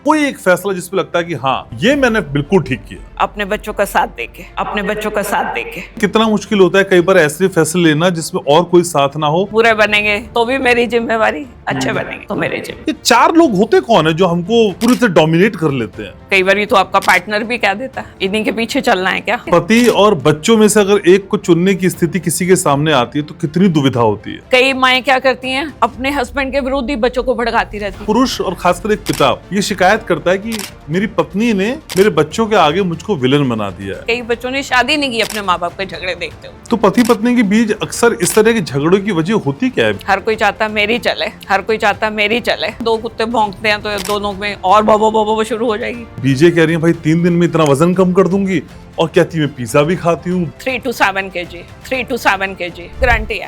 कोई एक फैसला जिसपे लगता है कि हाँ ये मैंने बिल्कुल ठीक किया? अपने बच्चों का साथ देके, अपने बच्चों का साथ देके। कितना मुश्किल होता है कई बार ऐसे फैसले लेना जिसमें और कोई साथ ना हो। बुरे बनेंगे तो भी मेरी जिम्मेवारी, अच्छे बनेंगे तो मेरी जिम्मेवारी। ये चार लोग होते कौन है जो हमको पूरी तरह डोमिनेट कर लेते हैं? कई बार तो आपका पार्टनर भी कह देता है इन्हीं के पीछे चलना है क्या। पति और बच्चों में से अगर एक को चुनने की स्थिति किसी के सामने आती है तो कितनी दुविधा होती है। कई माएँ क्या करती हैं, अपने हस्बैंड के विरुद्ध ही बच्चों को भड़काती रहती है। पुरुष और खासकर एक पिता ये शिकायत करता है कि मेरी पत्नी ने मेरे बच्चों के आगे मुझको विलन बना दिया है। कई बच्चों ने शादी नहीं की अपने माँ बाप के झगड़े देखते हुए। तो पति पत्नी के बीच अक्सर इस तरह के झगड़ों की वजह होती क्या है? हर कोई चाहता मेरी चले, हर कोई चाहता मेरी चले। दो कुत्ते भौंकते हैं तो दोनों में और बबो बबो शुरू हो जाएगी। बीजे कह रही है भाई 3 दिन में इतना वजन कम कर दूंगी और कहती मैं पिज्जा भी खाती हूँ। 3 to 7 kg, 3 to 7 kg guarantee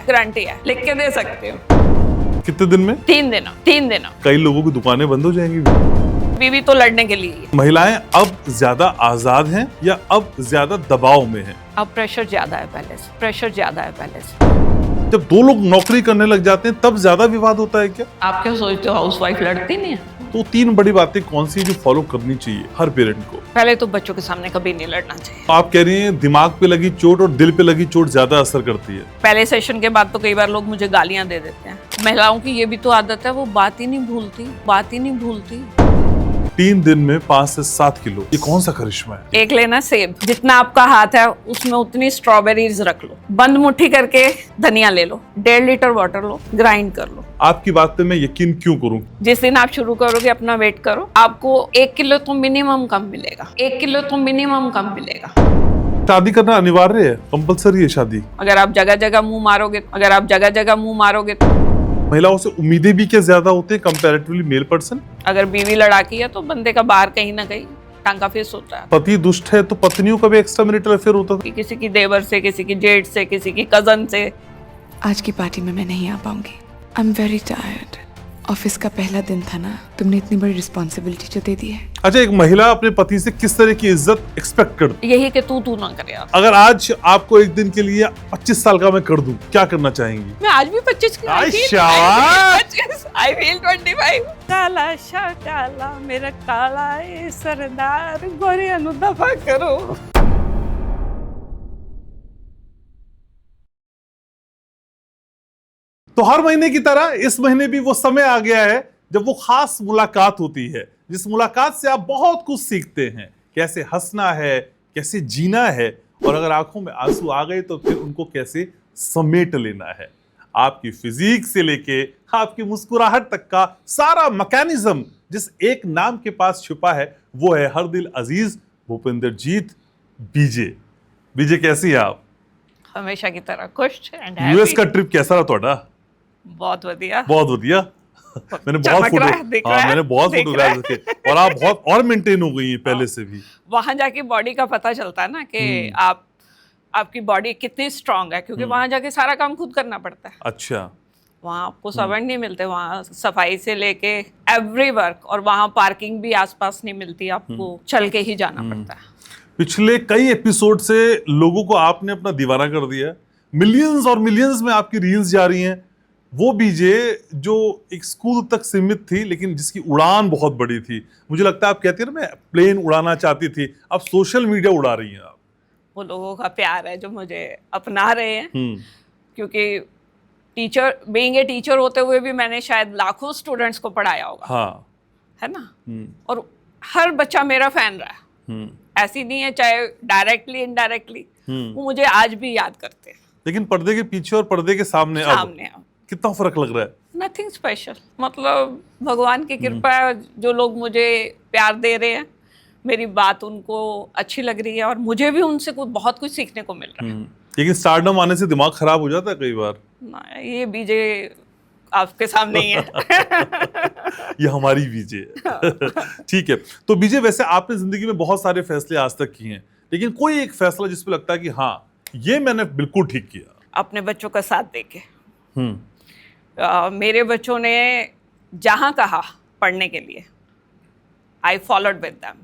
है, लिख के दे सकते हो। कितने दिन में? 3 दिनों। कई लोगों की दुकानें बंद हो जाएंगी। बीवी तो लड़ने के लिए। महिलाएं अब ज्यादा आजाद हैं या अब ज्यादा दबाव में हैं? अब प्रेशर ज्यादा है पहले से। जब दो लोग नौकरी करने लग जाते हैं तब ज्यादा विवाद होता है क्या? आप क्या सोचते हो हाउसवाइफ लड़ती नहीं है? तो 3 बड़ी बातें कौन सी जो फॉलो करनी चाहिए हर पेरेंट को? पहले तो बच्चों के सामने कभी नहीं लड़ना चाहिए। आप कह रही हैं दिमाग पे लगी चोट और दिल पे लगी चोट ज्यादा असर करती है। पहले सेशन के बाद तो कई बार लोग मुझे गालियां दे देते हैं। महिलाओं की ये भी तो आदत है, वो बात ही नहीं भूलती। 3 दिन में 5 से 7 किलो, ये कौन सा करिश्मा है? एक लेना सेब, जितना आपका हाथ है उसमें उतनी स्ट्रॉबेरीज रख लो। बंद मुट्ठी करके धनिया ले लो, 1.5 लीटर वाटर लो, ग्राइंड कर लो। आपकी बात पे मैं यकीन क्यों करूं? जिस दिन आप शुरू करोगे अपना वेट करो, आपको 1 किलो तो मिनिमम कम मिलेगा। शादी करना अनिवार्य है, कंपलसरी है शादी? अगर आप जगह जगह मुंह मारोगे तो। महिलाओं से उम्मीदें भी क्या ज्यादा होते हैं कंपैरेटिवली मेल पर्सन? अगर बीवी लड़ाकी है तो बंदे का बाहर कहीं ना कहीं टांका फेस होता है। पति दुष्ट है तो पत्नियों का भी एक्स्ट्रा मैरिटल अफेयर होता था? किसी की देवर से, किसी की जेठ से, किसी की कजन से। आज की पार्टी में मैं नहीं आ पाऊंगी। I am very tired. Office का पहला दिन था ना, तुमने इतनी बड़ी रिस्पॉन्सिबिलिटी जो दे दी है। अच्छा, एक महिला अपने पति से किस तरह की इज्जत एक्सपेक्ट करती? यही कि तू ना करे यार। अगर आज आपको एक दिन के लिए 25 साल का मैं कर दूं, क्या करना चाहेंगी? मैं आज भी 25 की। आई शाबाश! I feel 25। काला शाह काला मेरा काला ए सरदार, गोरिया नु दफा करो। तो हर महीने की तरह इस महीने भी वो समय आ गया है जब वो खास मुलाकात होती है, जिस मुलाकात से आप बहुत कुछ सीखते हैं, कैसे हंसना है, कैसे जीना है, और अगर आंखों में आंसू आ गए तो फिर उनको कैसे समेट लेना है। आपकी फिजिक से लेके आपकी मुस्कुराहट तक का सारा मैकेनिज्म जिस एक नाम के पास छुपा है वो है हर दिल अजीज भूपिंदरजीत बीजे। बीजे, कैसी है आप? हमेशा की तरह खुश एंड यूएस का ट्रिप कैसा रहा ਤੁਹਾਡਾ? बहुत बढ़िया। मैंने बहुत फोटोग्राफ देखे और आप बहुत और मेंटेन हो गई हैं पहले से भी। वहां जाके बॉडी का पता चलता है ना कि आपकी बॉडी कितनी स्ट्रांग है, क्योंकि वहां जाके सारा काम खुद करना पड़ता है। अच्छा। वहाँ आपको सर्वेंट नहीं मिलते, वहाँ सफाई से लेके एवरी वर्क, और वहाँ पार्किंग भी आसपास नहीं मिलती, आपको चल के ही जाना पड़ता है। पिछले कई एपिसोड से लोगों को आपने अपना दीवाना कर दिया। मिलियंस और मिलियंस में आपकी रील्स जा रही हैं। वो बीजे जो एक स्कूल तक सीमित थी लेकिन जिसकी उड़ान बहुत बड़ी थी, मुझे लगता है आप कहती है ना मैं प्लेन उड़ाना चाहती थी, अब सोशल मीडिया उड़ा रही हैं आप। वो लोगों का प्यार है जो मुझे अपना रहे हैं, क्योंकि टीचर बीइंग ए टीचर होते हुए भी मैंने शायद लाखों स्टूडेंट्स को पढ़ाया होगा। हाँ। है ना? और हर बच्चा मेरा फैन रहा है। ऐसी नहीं है, चाहे डायरेक्टली इनडायरेक्टली, वो मुझे आज भी याद करते हैं। लेकिन पर्दे के पीछे और पर्दे के सामने अब कितना फर्क लग रहा है? नथिंग स्पेशल, मतलब भगवान की कृपा है, जो लोग मुझे प्यार दे रहे हैं, मेरी बात उनको अच्छी लग रही है और मुझे भी उनसे बहुत कुछ सीखने को मिल रहा है। लेकिन स्टारडम आने से दिमाग खराब हो जाता है कई बार ना। ये बीजे आपके सामने ही है। ये हमारी बीजे है। ठीक है। तो बीजे, वैसे आपने जिंदगी में बहुत सारे फैसले आज तक किए हैं, लेकिन कोई एक फैसला जिसपे लगता है कि हाँ ये मैंने बिल्कुल ठीक किया? अपने बच्चों का साथ देके। मेरे बच्चों ने जहाँ कहा पढ़ने के लिए, आई फॉलोड विद देम।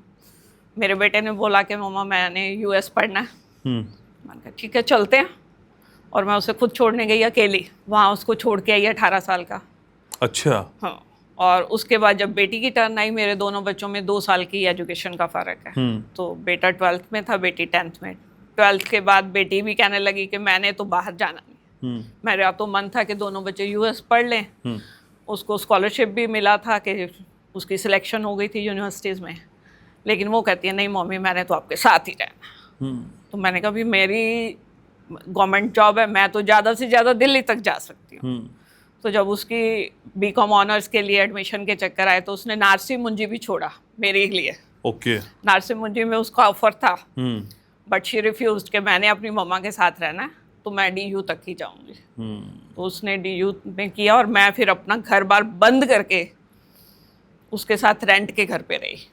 मेरे बेटे ने बोला कि मम्मा मैंने यूएस पढ़ना है। मैंने कहा ठीक है चलते हैं, और मैं उसे खुद छोड़ने गई अकेली। वहाँ उसको छोड़ के आई 18 साल का। अच्छा। हाँ। और उसके बाद जब बेटी की टर्न आई, मेरे दोनों बच्चों में 2 साल की एजुकेशन का फ़र्क है। तो बेटा 12th में था, बेटी 10th में। 12th के बाद बेटी भी कहने लगी कि मैंने तो बाहर जाना नहीं। मेरा तो मन था कि दोनों बच्चे यूएस पढ़ लें। उसको स्कॉलरशिप भी मिला था कि उसकी सिलेक्शन हो गई थी यूनिवर्सिटीज़ में, लेकिन वो कहती है नहीं मम्मी मैंने तो आपके साथ ही रहना। तो मैंने कहा भी मेरी गवर्नमेंट जॉब है, मैं तो ज़्यादा से ज़्यादा दिल्ली तक जा सकती हूँ। तो जब उसकी बीकॉम ऑनर्स के लिए एडमिशन के चक्कर आए तो उसने नारसी मुंजी भी छोड़ा मेरे लिए। ओके। नारसी मुंजी में उसका ऑफर था, बट शी रिफ्यूज्ड कि मैंने अपनी मम्मा के साथ रहना है, तो मैं डीयू तक ही जाऊंगी। तो उसने डीयू में किया और मैं फिर अपना घर बार बंद करके उसके साथ रेंट के घर पे रही।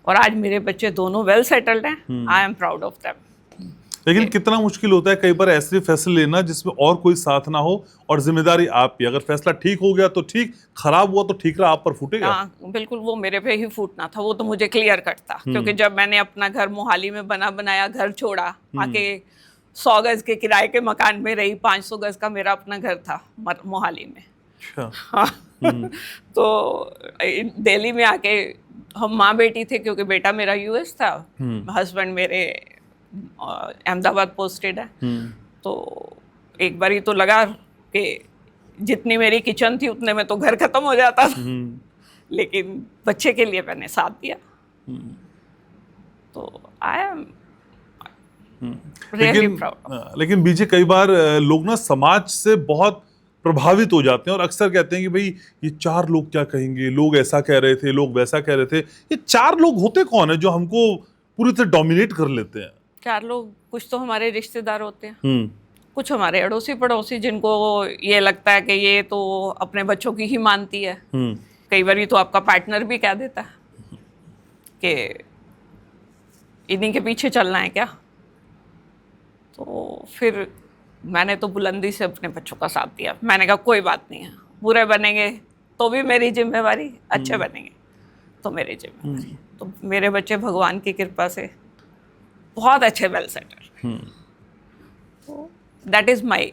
और आज मेरे बच्चे दोनों वेल सेटल्ड हैं। I am proud of them. लेकिन कितना मुश्किल होता है कई बार ऐसे फैसले लेना जिसमें और कोई साथ ना हो और जिम्मेदारी आपकी। अगर फैसला ठीक हो गया तो ठीक, खराब हुआ तो ठीकरा आप पर फूटेगा। हाँ बिल्कुल, वो मेरे पे ही फूटना था, वो तो मुझे क्लियर कट था। क्योंकि जब मैंने अपना घर मोहाली में बना बनाया घर छोड़ा, आके 100 गज के किराए के मकान में रही, 500 गज का मेरा अपना घर था मोहाली में। हाँ तो दिल्ली में आके हम माँ बेटी थे, क्योंकि बेटा मेरा यूएस था, हस्बैंड मेरे अहमदाबाद पोस्टेड है। तो एक बार ही तो लगा कि जितनी मेरी किचन थी उतने में तो घर खत्म हो जाता था। लेकिन बच्चे के लिए मैंने साथ दिया। तो आई एम रियली प्राउड। लेकिन बीजे कई बार लोग ना समाज से बहुत प्रभावित हो जाते हैं और अक्सर कहते हैं कि भाई ये 4 लोग क्या कहेंगे, लोग ऐसा कह रहे थे, लोग वैसा कह रहे थे। ये 4 लोग होते कौन है जो हमको पूरी तरह डोमिनेट कर लेते हैं? 4 लोग कुछ तो हमारे रिश्तेदार होते हैं, कुछ हमारे अड़ोसी पड़ोसी जिनको ये लगता है कि ये तो अपने बच्चों की ही मानती है। कई बार तो आपका पार्टनर भी कह देता है कि इन्हीं के पीछे चलना है क्या। तो फिर मैंने तो बुलंदी से अपने बच्चों का साथ दिया। मैंने कहा कोई बात नहीं है, बुरे बनेंगे तो भी मेरी जिम्मेवारी, अच्छे बनेंगे तो मेरी जिम्मेवारी। तो मेरे बच्चे भगवान की कृपा से बहुत अच्छे वेल सेटल। तो दैट इज माई।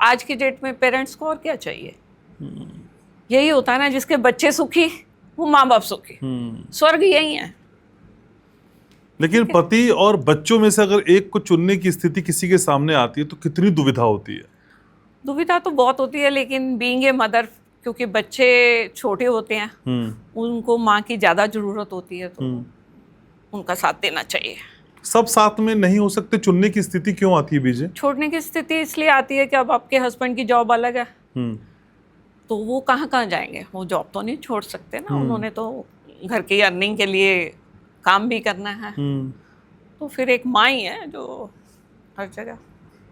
आज की डेट में पेरेंट्स को और क्या चाहिए? यही होता है ना, जिसके बच्चे सुखी वो माँ बाप सुखी, स्वर्ग यही है। लेकिन पति और बच्चों में से अगर एक को चुनने की स्थिति किसी के सामने आती है तो कितनी दुविधा होती है? दुविधा तो बहुत होती है, लेकिन बीइंग ए मदर, क्योंकि बच्चे छोटे होते हैं, उनको माँ की ज़्यादा ज़रूरत होती है, तो उनका साथ देना चाहिए। सब साथ में नहीं हो सकते, चुनने की स्थिति क्यों आती है बीजे? छोड़ने की स्थिति इसलिए आती है कि अब आपके हस्बैंड की जॉब अलग है, तो वो कहाँ जाएंगे? वो जॉब तो नहीं छोड़ सकते ना, उन्होंने तो घर की अर्निंग के लिए काम भी करना है। तो फिर एक माँ ही है जो हर जगह।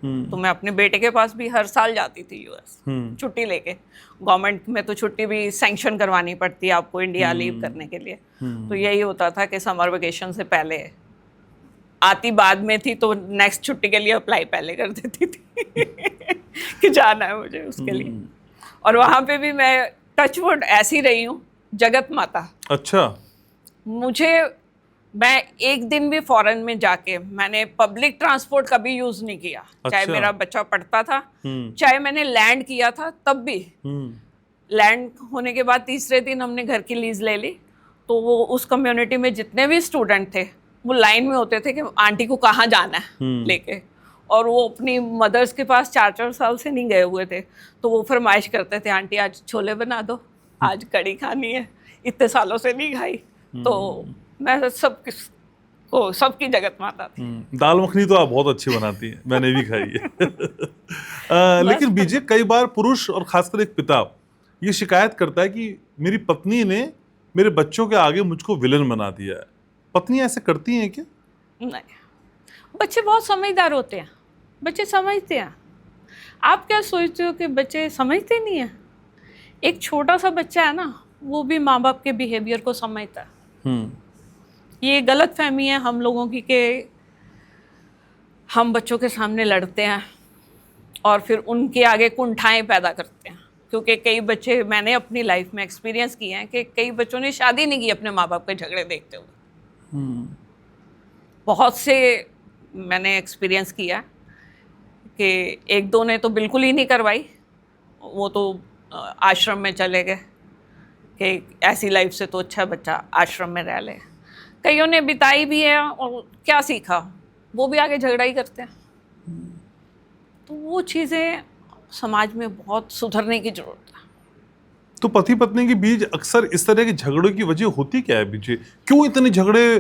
तो मैं अपने बेटे के पास भी हर साल जाती थी यूएस, छुट्टी लेके। गवर्नमेंट में तो छुट्टी भी सैंक्शन करवानी पड़ती है आपको इंडिया लीव करने के लिए। तो यही होता था कि समर वेकेशन से पहले आती बाद में थी, तो नेक्स्ट छुट्टी के लिए अप्लाई पहले कर देती थी कि जाना है मुझे उसके लिए। और वहाँ पे भी मैं टचवुड ऐसी रही हूँ, जगत माता। अच्छा। मैं एक दिन भी फॉरेन में जाके मैंने पब्लिक ट्रांसपोर्ट कभी यूज नहीं किया। अच्छा। चाहे मेरा बच्चा पढ़ता था, चाहे मैंने लैंड किया था, तब भी लैंड होने के बाद तीसरे दिन हमने घर की लीज ले ली। तो वो उस कम्युनिटी में जितने भी स्टूडेंट थे वो लाइन में होते थे कि आंटी को कहाँ जाना है लेके। और वो अपनी मदर्स के पास 4-4 साल से नहीं गए हुए थे, तो वो फरमाइश करते थे आंटी आज छोले बना दो, आज कड़ी खानी है, इतने सालों से नहीं खाई। तो मैं सबकी जगत माता थी। दाल मखनी तो आप बहुत अच्छी बनाती हैं, मैंने भी खाई है। लेकिन बीजे कई बार पुरुष और खासकर एक पिता ये शिकायत करता है कि मेरी पत्नी ने मेरे बच्चों के आगे मुझको विलन बना दिया है। पत्नी ऐसे करती हैं क्या? नहीं, बच्चे बहुत समझदार होते हैं, बच्चे समझते हैं। आप क्या सोचते हो कि बच्चे समझते नहीं हैं? एक छोटा सा बच्चा है ना, वो भी माँ बाप के बिहेवियर को समझता है। ये गलत फहमी है हम लोगों की कि हम बच्चों के सामने लड़ते हैं और फिर उनके आगे कुंठाएं पैदा करते हैं। क्योंकि कई बच्चे, मैंने अपनी लाइफ में एक्सपीरियंस किए हैं कि कई बच्चों ने शादी नहीं की अपने माँ बाप के झगड़े देखते हुए। बहुत से मैंने एक्सपीरियंस किया कि 1-2 ने तो बिल्कुल ही नहीं करवाई, वो तो आश्रम में चले गए। कि ऐसी लाइफ से तो अच्छा बच्चा आश्रम में रह ले। कईयों ने बिताई भी है और क्या सीखा, वो भी आगे झगड़ा ही करते हैं। तो वो चीज़ें समाज में बहुत सुधरने की जरूरत है। तो पति पत्नी के बीच अक्सर इस तरह के झगड़ों की वजह होती क्या है बीजे? क्यों इतने झगड़े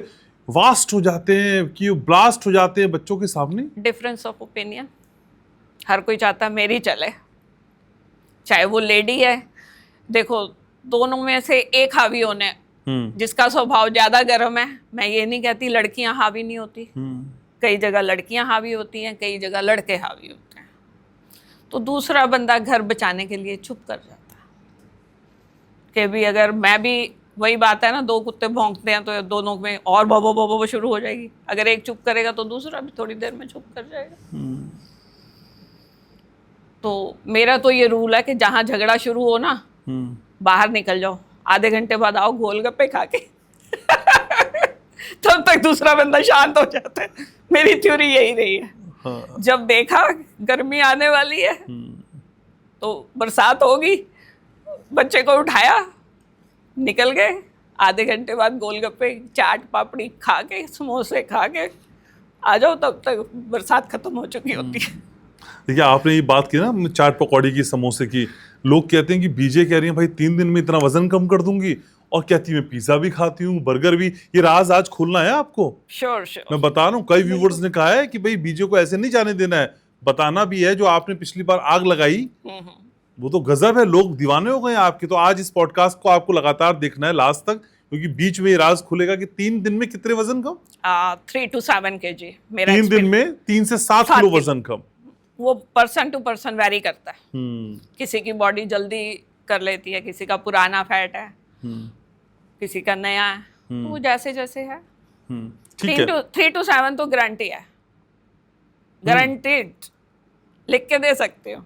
वास्ट हो जाते हैं, कि ब्लास्ट हो जाते हैं बच्चों के सामने? Difference of opinion. हर कोई चाहता है मेरी चले, चाहे वो लेडी है। देखो, दोनों में से एक हावी होने, जिसका स्वभाव ज्यादा गर्म है। मैं ये नहीं कहती लड़कियां हावी नहीं होती, कई जगह लड़कियां हावी होती हैं, कई जगह लड़के हावी होते हैं। तो दूसरा बंदा घर बचाने के लिए चुप कर जाता है कि भी अगर मैं भी, वही बात है ना, दो कुत्ते भौंकते हैं तो दोनों में और बबो बबो शुरू हो जाएगी। अगर एक चुप करेगा तो दूसरा भी थोड़ी देर में चुप कर जाएगा। तो मेरा तो ये रूल है कि जहाँ झगड़ा शुरू हो ना, बाहर निकल जाओ, आधे घंटे बाद आओ गोलगप्पे खा के तब तक दूसरा बंदा शांत हो जाता है। मेरी थ्योरी यही रही है। हाँ। जब देखा गर्मी आने वाली है तो बरसात होगी, बच्चे को उठाया, निकल गए, आधे घंटे बाद गोलगप्पे चाट पापड़ी खा के समोसे खा के आ जाओ, तब तक बरसात खत्म हो चुकी होती है। देखिए, आपने ये बात की ना चाट पकौड़ी की, समोसे की, लोग कहते हैं कि बीजे कह रही हैं भाई 3 दिन में इतना वजन कम कर दूंगी, और कहती मैं पिज्जा भी खाती हूँ, बर्गर भी। ये राज आज खोलना है आपको? श्योर मैं बता रहा हूँ, कई व्यूवर्स ने कहा है कि भाई बीजे को ऐसे नहीं जाने देना है, बताना भी है। जो आपने पिछली बार आग लगाई वो तो गजब है, लोग दीवाने हो गए आपके। तो आज इस पॉडकास्ट को आपको लगातार देखना है लास्ट तक, क्योंकि बीच में ये राज खुलेगा कि 3 दिन में कितने वजन कम? 3 to 7 kg मेरा 3 दिन में 3 से 7 किलो वजन कम। वो पर्सन टू पर्सन वेरी करता है। किसी की बॉडी जल्दी कर लेती है, किसी का पुराना फैट है, किसी का नया है। तो वो जैसे जैसे है। ठीक है। 3 to 7 तो गारंटी है, गारंटीड, लिख के दे सकते हो।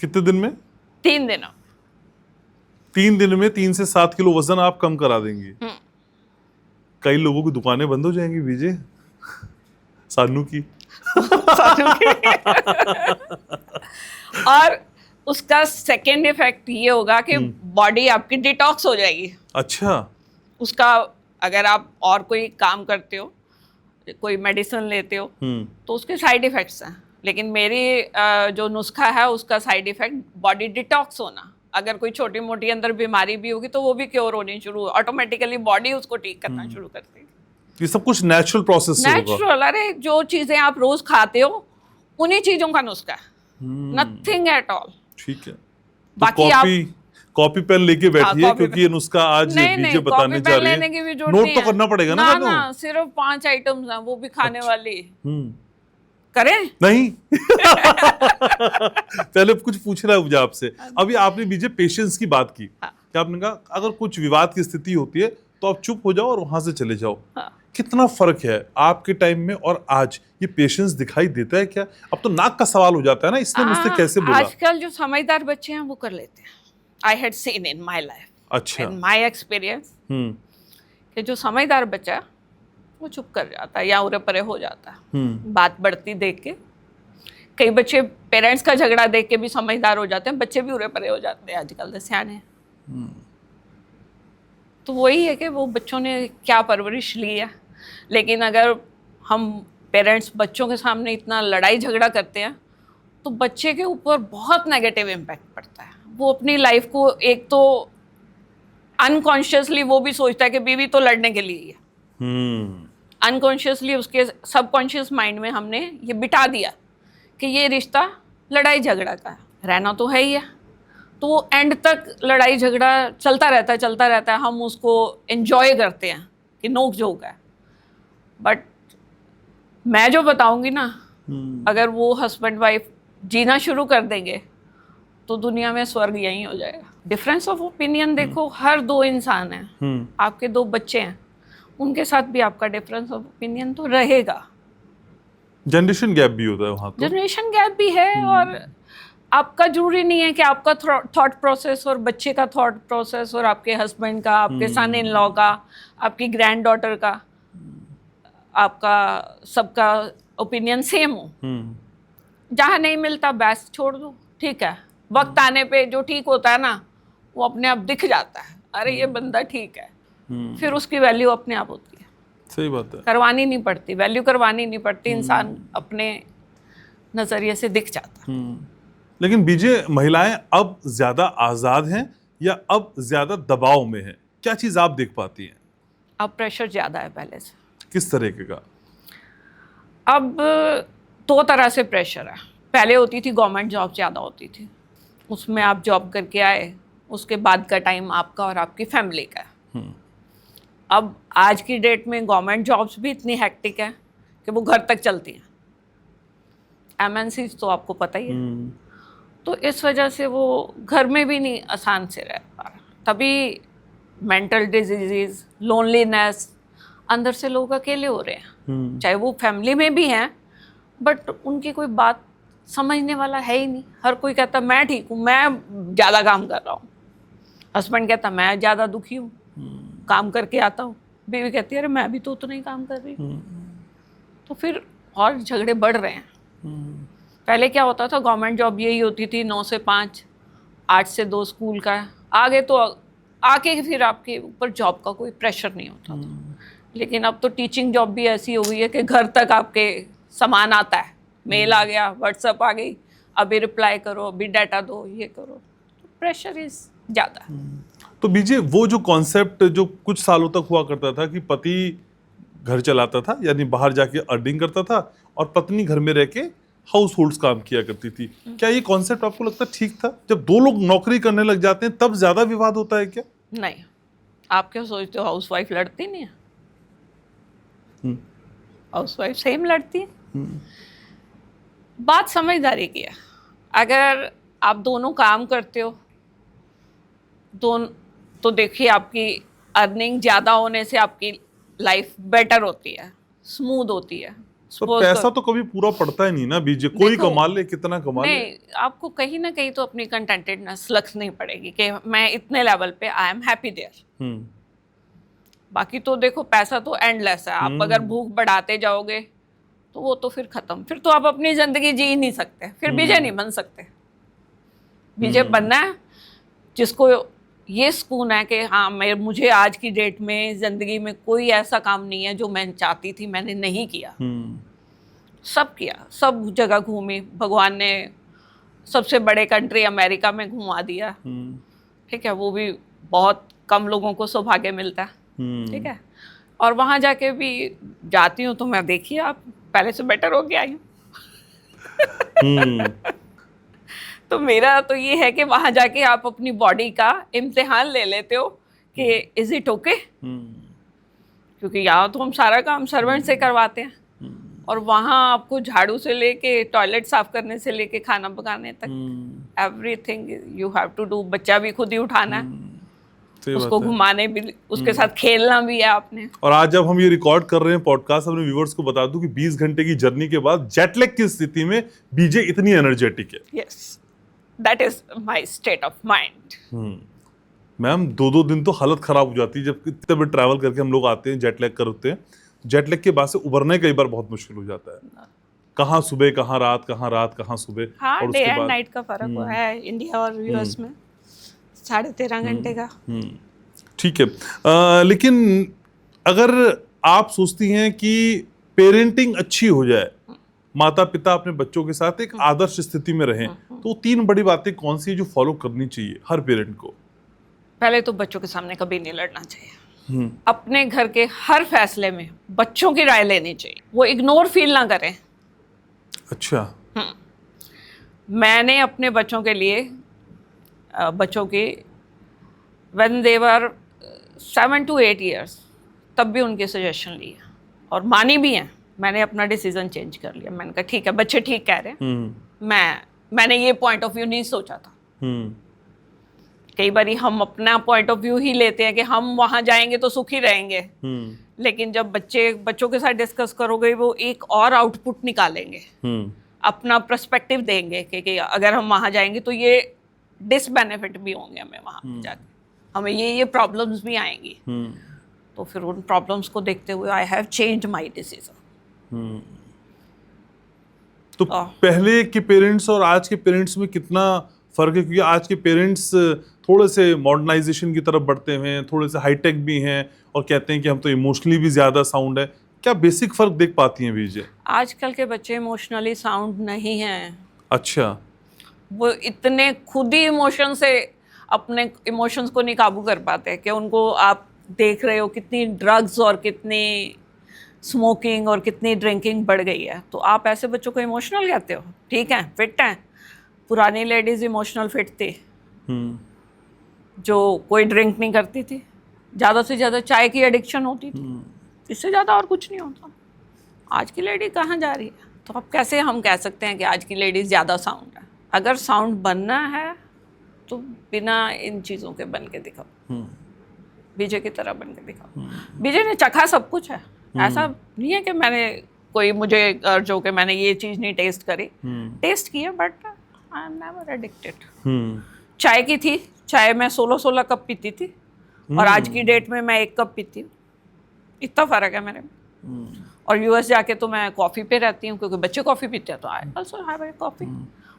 कितने दिन में? 3 दिनों। 3 दिन में 3 से 7 किलो वजन आप कम करा देंगे। कई लोगों की दुकानें बंद हो जाएंगी विजय, सानू की। और उसका सेकेंड इफेक्ट ये होगा कि बॉडी आपकी डिटॉक्स हो जाएगी। अच्छा। उसका, अगर आप और कोई काम करते हो, कोई मेडिसिन लेते हो, तो उसके साइड इफेक्ट्स हैं। लेकिन मेरी जो नुस्खा है उसका साइड इफेक्ट बॉडी डिटॉक्स होना। अगर कोई छोटी मोटी अंदर बीमारी भी होगी तो वो भी क्योर होनी शुरू, ऑटोमेटिकली बॉडी उसको ठीक करना शुरू करती है। ये सब कुछ नेचुरल प्रोसेस से होगा। नेचुरल। अरे जो चीजें आप रोज खाते हो उन्हीं चीजों का नुस्खा है, नथिंग एट ऑल। ठीक है। बाकी आप कॉपी पेन लेके बैठिए, हाँ, क्योंकि ये नुस्खा आज बीजे बताने जा रही है। नोट तो करना पड़ेगा ना। ना, सिर्फ 5 आइटम्स हैं, वो भी खाने वाली। करें? नहीं। पहले कुछ पूछना है मुझे आपसे। अभी आपने बीजे पेशेंस की बात की, कि आपने कहा अगर कुछ विवाद की स्थिति होती है तो आप चुप हो जाओ और वहां से चले जाओ। कितना फर्क है आपके टाइम में और आज? ये पेशेंस दिखाई देता है क्या? अब तो नाक का सवाल हो जाता है ना, इसने मुझसे कैसे बोला? आजकल जो समझदार बच्चे हैं वो कर लेते हैं। I had seen in my life, अच्छा, इन माई एक्सपीरियंस, कि जो समझदार बच्चा है वो चुप कर जाता है या उरे परे हो जाता है। बात बढ़ती देख के कई बच्चे पेरेंट्स का झगड़ा देख के भी समझदार हो जाते हैं, बच्चे भी उरे परे हो जाते हैं आजकल के सियाने। तो वही है कि वो बच्चों ने क्या परवरिश ली है। लेकिन अगर हम पेरेंट्स बच्चों के सामने इतना लड़ाई झगड़ा करते हैं तो बच्चे के ऊपर बहुत नेगेटिव इम्पैक्ट पड़ता है। वो अपनी लाइफ को, एक तो अनकॉन्शियसली वो भी सोचता है कि बीवी तो लड़ने के लिए ही है। अनकॉन्शियसली उसके सबकॉन्शियस माइंड में हमने ये बिठा दिया कि ये रिश्ता लड़ाई झगड़ा का है, रहना तो है ही है। तो एंड तक लड़ाई झगड़ा चलता रहता है। हम उसको एंजॉय करते हैं कि नोक झोंक है। बट मैं जो बताऊंगी ना, अगर वो हस्बैंड वाइफ जीना शुरू कर देंगे तो दुनिया में स्वर्ग यहीं हो जाएगा। डिफरेंस ऑफ ओपिनियन देखो, हर 2 इंसान हैं, आपके 2 बच्चे हैं, उनके साथ भी आपका डिफरेंस ऑफ ओपिनियन तो रहेगा। जनरेशन गैप भी होता है वहाँ तो। जनरेशन गैप भी है। और आपका जरूरी नहीं है कि आपका थॉट प्रोसेस और बच्चे का थॉट प्रोसेस और आपके हस्बैंड का, आपके सन इन लॉ का, आपकी ग्रैंड डॉटर का, आपका सबका ओपिनियन सेम हो। जहाँ नहीं मिलता बस छोड़ दो, ठीक है। वक्त आने पे जो ठीक होता है ना वो अपने आप दिख जाता है अरे ये बंदा ठीक है, फिर उसकी वैल्यू अपने आप होती है। सही बात है। करवानी नहीं पड़ती, वैल्यू करवानी नहीं पड़ती, इंसान अपने नजरिए से दिख जाता। लेकिन बीजे, महिलाएं अब ज्यादा आजाद हैं या अब ज्यादा दबाव में हैं? क्या चीज आप देख पाती हैं? अब प्रेशर ज्यादा है पहले से। किस तरीके का? अब दो तरह से प्रेशर है। पहले होती थी गवर्नमेंट जॉब ज़्यादा होती थी, उसमें आप जॉब करके आए, उसके बाद का टाइम आपका और आपकी फैमिली का है। अब आज की डेट में गवर्नमेंट जॉब्स भी इतनी हेक्टिक है कि वो घर तक चलती हैं। MNCs तो आपको पता ही है। तो इस वजह से वो घर में भी नहीं आसान से रह पा रहा। तभी मेंटल डिजीज़, लोनलीनेस, अंदर से लोग अकेले हो रहे हैं। चाहे वो फैमिली में भी हैं, बट उनकी कोई बात समझने वाला है ही नहीं। हर कोई कहता मैं ठीक हूँ, मैं ज़्यादा काम कर रहा हूँ। हस्बैंड कहता मैं ज़्यादा दुखी हूँ, काम करके आता हूँ। बीवी कहती है अरे मैं भी तो उतना ही काम कर रही हूँ। तो फिर और झगड़े बढ़ रहे हैं। पहले क्या होता था, गवर्नमेंट जॉब यही होती थी 9 से 5, 8 से 2 स्कूल का, आगे तो आके फिर आपके ऊपर जॉब का कोई प्रेशर नहीं होता था। लेकिन अब तो टीचिंग जॉब भी ऐसी हो गई है कि घर तक आपके सामान आता है, मेल आ गया, व्हाट्सएप आ गई, अभी रिप्लाई करो, अभी डाटा दो, ये करो, तो प्रेशर इज ज़्यादा। तो बीजे, वो जो कॉन्सेप्ट जो कुछ सालों तक हुआ करता था कि पति घर चलाता था, यानी बाहर जाके अर्निंग करता था और पत्नी घर में रह के हाउस होल्ड्स काम किया करती थी, क्या ये कॉन्सेप्ट आपको लगता है ठीक था? जब दो लोग नौकरी करने लग जाते हैं तब ज्यादा विवाद होता है क्या? नहीं, आप क्या सोचते हो हाउस वाइफ लड़ती नहीं है? हाउस वाइफ सेम लड़ती है। बात समझदारी की है। अगर आप दोनों काम करते हो तो देखिए आपकी अर्निंग ज़्यादा होने से आपकी लाइफ बेटर होती है, स्मूथ होती है। तो पैसा तो कभी पूरा पड़ता ही नहीं ना बीजे, कोई कमा ले, कितना कमा ले। नहीं, आपको कहीं ना कहीं तो अपनी कंटेंटेडनेस रखनी पड़ेगी कि मैं इतने लेवल पे आई एम हैप्पी देयर। बाकी तो देखो पैसा तो एंडलेस है। आप अगर भूख बढ़ाते जाओगे तो वो तो फिर खत्म, फिर तो आप अपनी जिंदगी जी ही नहीं सकते, फिर बीजे नहीं बन सकते। बीजे बनना है जिसको ये सुकून है कि हाँ मुझे आज की डेट में जिंदगी में कोई ऐसा काम नहीं है जो मैं चाहती थी मैंने नहीं किया। सब किया, सब जगह घूमी, भगवान ने सबसे बड़े कंट्री अमेरिका में घुमा दिया। ठीक है, वो भी बहुत कम लोगों को सौभाग्य मिलता है। ठीक है, और वहाँ जाके भी जाती हूँ तो मैं देखिए आप पहले से बेटर हो गया हूँ। तो मेरा तो ये है कि वहाँ जाके आप अपनी बॉडी का इम्तिहान ले लेते हो कि इज इट ओके, क्योंकि यहाँ तो हम सारा काम सर्वेंट से करवाते हैं और वहाँ आपको झाड़ू से लेके टॉयलेट साफ करने से लेके खाना पकाने तक everything you have to do. बच्चा भी खुद ही उठाना है, उसको घुमाने भी, उसके साथ खेलना भी है आपने। और आज जब हम ये रिकॉर्ड कर रहे हैं पॉडकास्ट, अपने व्यूअर्स को बता दूं कि 20 घंटे की जर्नी के बाद जेटलैग की स्थिति में बीजे इतनी एनर्जेटिक है। Yes, that is my state of mind. Ma'am 2-2 दिन तो हालत खराब हो जाती है जब कितने भी ट्रैवल करके हम लोग आते हैं, जेटलैग करते हैं। जेटलैग के बाद से उबरने कई बार बहुत मुश्किल हो जाता है। कहाँ सुबह, कहाँ रात, कहाँ रात, कहाँ सुबह। हाँ, डे एंड नाइट का फर्क हुआ है इंडिया और यूएस में, 13.5 घंटे का। ठीक है, लेकिन अगर आप सोचती हैं कि पेरेंटिंग अच्छी हो जाए, माता पिता अपने बच्चों के साथ एक आदर्श स्थिति में रहें, तो 3 बड़ी बातें कौन सी है जो फॉलो करनी चाहिए हर पेरेंट को? पहले तो बच्चों के सामने कभी नहीं लड़ना चाहिए। अपने घर के हर फैसले में बच्चों की राय लेनी चाहिए, वो इग्नोर फील ना करें। अच्छा। मैंने अपने बच्चों के लिए बच्चों की when they were 7 to 8 years तब भी उनके सजेशन लिए और मानी भी हैं। मैंने अपना डिसीजन चेंज कर लिया। मैंने कहा ठीक है, बच्चे ठीक कह रहे हैं, मैंने ये पॉइंट ऑफ व्यू नहीं सोचा था। कई बार हम अपना पॉइंट ऑफ व्यू ही लेते हैं कि हम वहां जाएंगे तो सुखी रहेंगे, लेकिन जब बच्चों के साथ डिस्कस करोगे वो एक और आउटपुट निकालेंगे, अपना पर्सपेक्टिव देंगे कि अगर हम वहां जाएंगे तो ये डिसबेनिफिट भी होंगे हमें, वहां जाके हमें ये प्रॉब्लम्स भी आएंगी। तो फिर उन प्रॉब्लम्स को देखते हुए I have changed my decision. तो पहले के पेरेंट्स और आज के पेरेंट्स में कितना फर्क है? क्योंकि आज के पेरेंट्स थोड़े से मॉडर्नाइजेशन की तरफ बढ़ते हुए हैं, थोड़े से हाईटेक भी हैं और कहते हैं कि हम तो इमोशनली भी ज्यादा साउंड है। क्या बेसिक फर्क देख पाती हैं विजय? आजकल के बच्चे इमोशनली साउंड नहीं हैं। अच्छा। वो इतने खुद ही इमोशन से अपने इमोशंस को नहीं काबू कर पाते कि उनको आप देख रहे हो कितनी ड्रग्स और कितनी स्मोकिंग और कितनी ड्रिंकिंग बढ़ गई है, तो आप ऐसे बच्चों को इमोशनल कहते हो? ठीक है, फिट हैं। पुरानी लेडीज इमोशनल फिट थी, जो कोई ड्रिंक नहीं करती थी, ज़्यादा से ज़्यादा चाय की एडिक्शन होती थी, इससे ज़्यादा और कुछ नहीं होता। आज की लेडी कहाँ जा रही है? तो अब कैसे हम कह सकते हैं कि आज की लेडी ज़्यादा साउंड है? अगर साउंड बनना है तो बिना इन चीज़ों के बन के दिखाओ, विजय की तरह बन के दिखाओ। विजय ने चखा सब कुछ है, ऐसा नहीं है कि मैंने कोई मुझे जो कि मैंने ये चीज़ नहीं टेस्ट करी, टेस्ट की है, but I am never addicted. चाय की थी, चाय मैं 16 कप पीती थी और आज की डेट में मैं 1 कप पीती हूँ, इतना फ़र्क है मेरे में। और यूएस जाके तो मैं कॉफ़ी पे रहती हूँ क्योंकि बच्चे कॉफ़ी पीते हैं, तो I also have a coffee.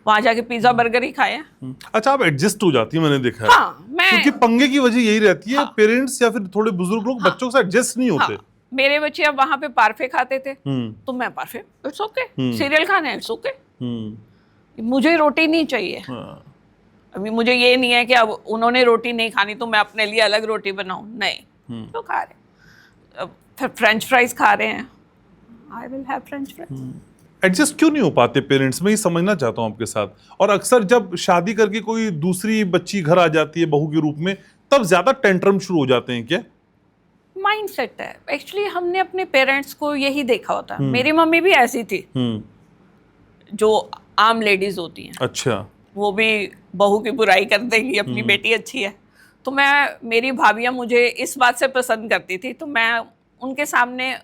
वहाँ जाके पिज़्ज़ा बर्गर ही खाए हैं। अच्छा, आप एडजस्ट हो जाती है, मैंने देखा है। हाँ, मैं क्योंकि पंगे की वजह यही रहती है, पेरेंट्स या फिर थोड़े बुजुर्ग लोग बच्चों से एडजस्ट नहीं होते। हाँ, मेरे बच्चे अब वहाँ पे पार्फे खाते थे, तो मैं पार्फे, इट्स ओके। सीरियल खाने, इट्स ओके। मुझे रोटी नहीं चाहिए। अभी मुझे ये नहीं है कि अब उन्होंने रोटी नहीं खानी तो मैं अपने लिए अलग रोटी बनाऊं, नहीं। तो खा रहे, अब फ्रेंच फ्राइज खा रहे हैं, I will have French fries. Adjust क्यों नहीं हो पाते पेरेंट्स? मैं ये समझना चाहता हूँ आपके साथ। और अक्सर जब शादी करके कोई दूसरी बच्ची घर आ जाती है बहू के रूप में, तब ज्यादा टेंट्रम शुरू हो जाते हैं क्या? माइंडसेट है एक्चुअली। हमने अपने पेरेंट्स को यही देखा होता है। मेरी मम्मी भी ऐसी थी, जो आम लेडीज होती हैं। अच्छा। वो भी बहू की बुराई कर देंगी, अपनी बेटी अच्छी है। तो मेरी भाभियाँ मुझे इस बात से पसंद करती थी, तो मैं उनके सामने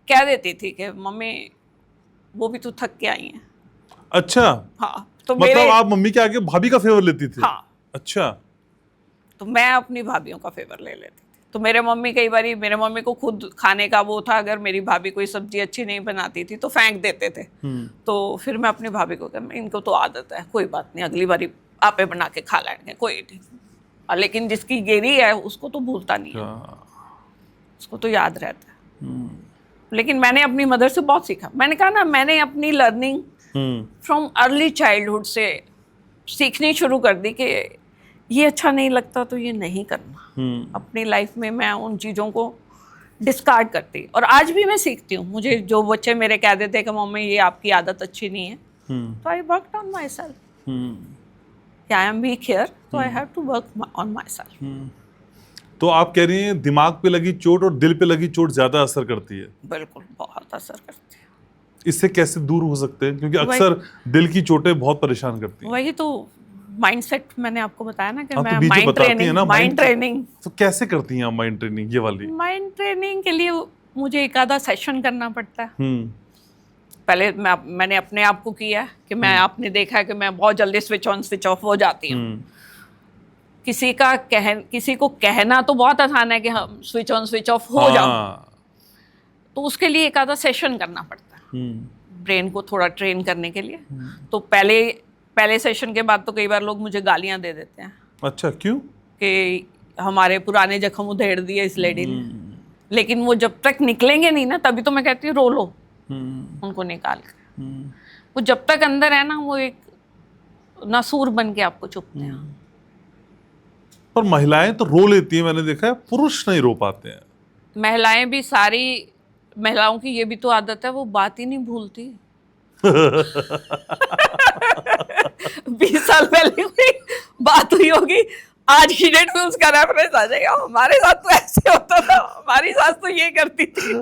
कह देती थी कि मम्मी वो भी तो थक के आई हैं। अच्छा। हाँ, तो मतलब आप मम्मी के आगे भाभी का फेवर लेती थी? हाँ। अच्छा। तो मैं अपनी भाभियों का फेवर ले लेती थी। तो मेरे मम्मी को खुद खाने का वो था, अगर मेरी भाभी कोई सब्जी अच्छी नहीं बनाती थी तो फेंक देते थे। तो फिर मैं अपनी भाभी को कहती, इनको तो आदत है, कोई बात नहीं, अगली बारी आपे बना के खा लेंगे, कोई नहीं। लेकिन जिसकी गेरी है उसको तो भूलता नहीं है, उसको तो याद रहता है। लेकिन मैंने अपनी मदर से बहुत सीखा। मैंने कहा ना, मैंने अपनी लर्निंग फ्रॉम अर्ली चाइल्डहुड से सीखनी शुरू कर दी कि ये अच्छा नहीं लगता तो ये नहीं करना। अपनी लाइफ में मैं उन चीज़ों को डिस्कार्ड करती, और आज भी मैं सीखती हूँ। मुझे जो बच्चे मेरे कह देते हैं कि मम्मी ये आपकी आदत अच्छी नहीं है, तो I worked on myself. I am weak here, तो I have to work on myself. तो आप कह रही हैं दिमाग पे लगी चोट और दिल पे लगी चोट ज्यादा असर करती है? बिल्कुल, बहुत असर करती है। इससे कैसे दूर हो सकते हैं? क्योंकि अक्सर दिल की चोटें बहुत परेशान करती हैं। वही तो माइंडसेट मैंने आपको बताया ना कि हाँ, मैं तो माइंड ट्रेनिंग। तो कैसे करती हैं आप माइंड ट्रेनिंग ये वाली? माइंड ट्रेनिंग के लिए मुझे एक आधा सेशन करना पड़ता है। पहले मैंने अपने आप को किया कि मैं, आपने देखा है कि मैं बहुत जल्दी स्विच ऑन स्विच ऑफ हो जाती हूँ। किसी को कहना तो बहुत आसान है कि हम स्विच ऑन स्विच ऑफ हो जाओ, तो उसके लिए एक आधा सेशन करना पड़ता है ब्रेन को थोड़ा ट्रेन करने के लिए। तो पहले सेशन के बाद तो कई बार लोग मुझे गालियां दे देते हैं। अच्छा, क्यों? कि हमारे पुराने जख्म उधेड़ दिए इस लेडी ने। लेकिन वो जब तक निकलेंगे नहीं ना, तभी तो मैं कहती हूँ रो लो उनको निकाल कर। वो जब तक अंदर है ना, वो एक नासूर बन के आपको चुभते हैं। पर महिलाएं तो रो लेती हैं, मैंने देखा है, पुरुष नहीं रो पाते हैं। महिलाएं भी, सारी महिलाओं की ये भी तो आदत है, वो बात ही नहीं भूलती। 20 साल पहले कोई बात हुई होगी, आज की डेट में उसका रेफरेंस आ जाएगा, हमारे साथ तो ऐसे होता था, हमारी सास तो ये करती थी।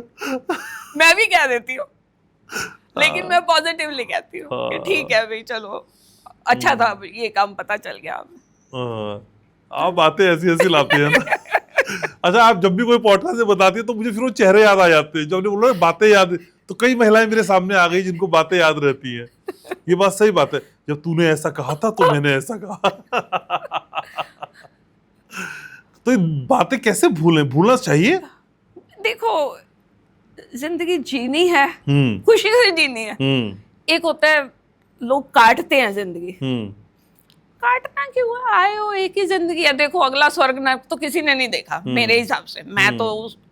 मैं भी कह देती हूँ, लेकिन मैं पॉजिटिवली कहती हूँ कि ठीक है भाई, चलो अच्छा था, ये काम पता चल गया हमें। आप बातें ऐसी ऐसी लाती हैं ना। अच्छा, आप जब भी कोई पॉडकास्ट से बताती है तो मुझे फिर वो चेहरे याद आ जाते हैं। जब आपने बोला बातें याद, तो कई महिलाएं मेरे सामने आ गई जिनको बातें याद रहती हैं। ये बात सही बात है, जब तूने ऐसा कहा था तो मैंने ऐसा कहा। तो ये बातें कैसे भूलना चाहिए? देखो, जिंदगी जीनी है, खुशी से जीनी है। एक होता है लोग काटते हैं जिंदगी, काटना क्यों है? आए हो, एक ही जिंदगी है। देखो अगला स्वर्ग नरक तो किसी ने नहीं देखा मेरे हिसाब से। मैं तो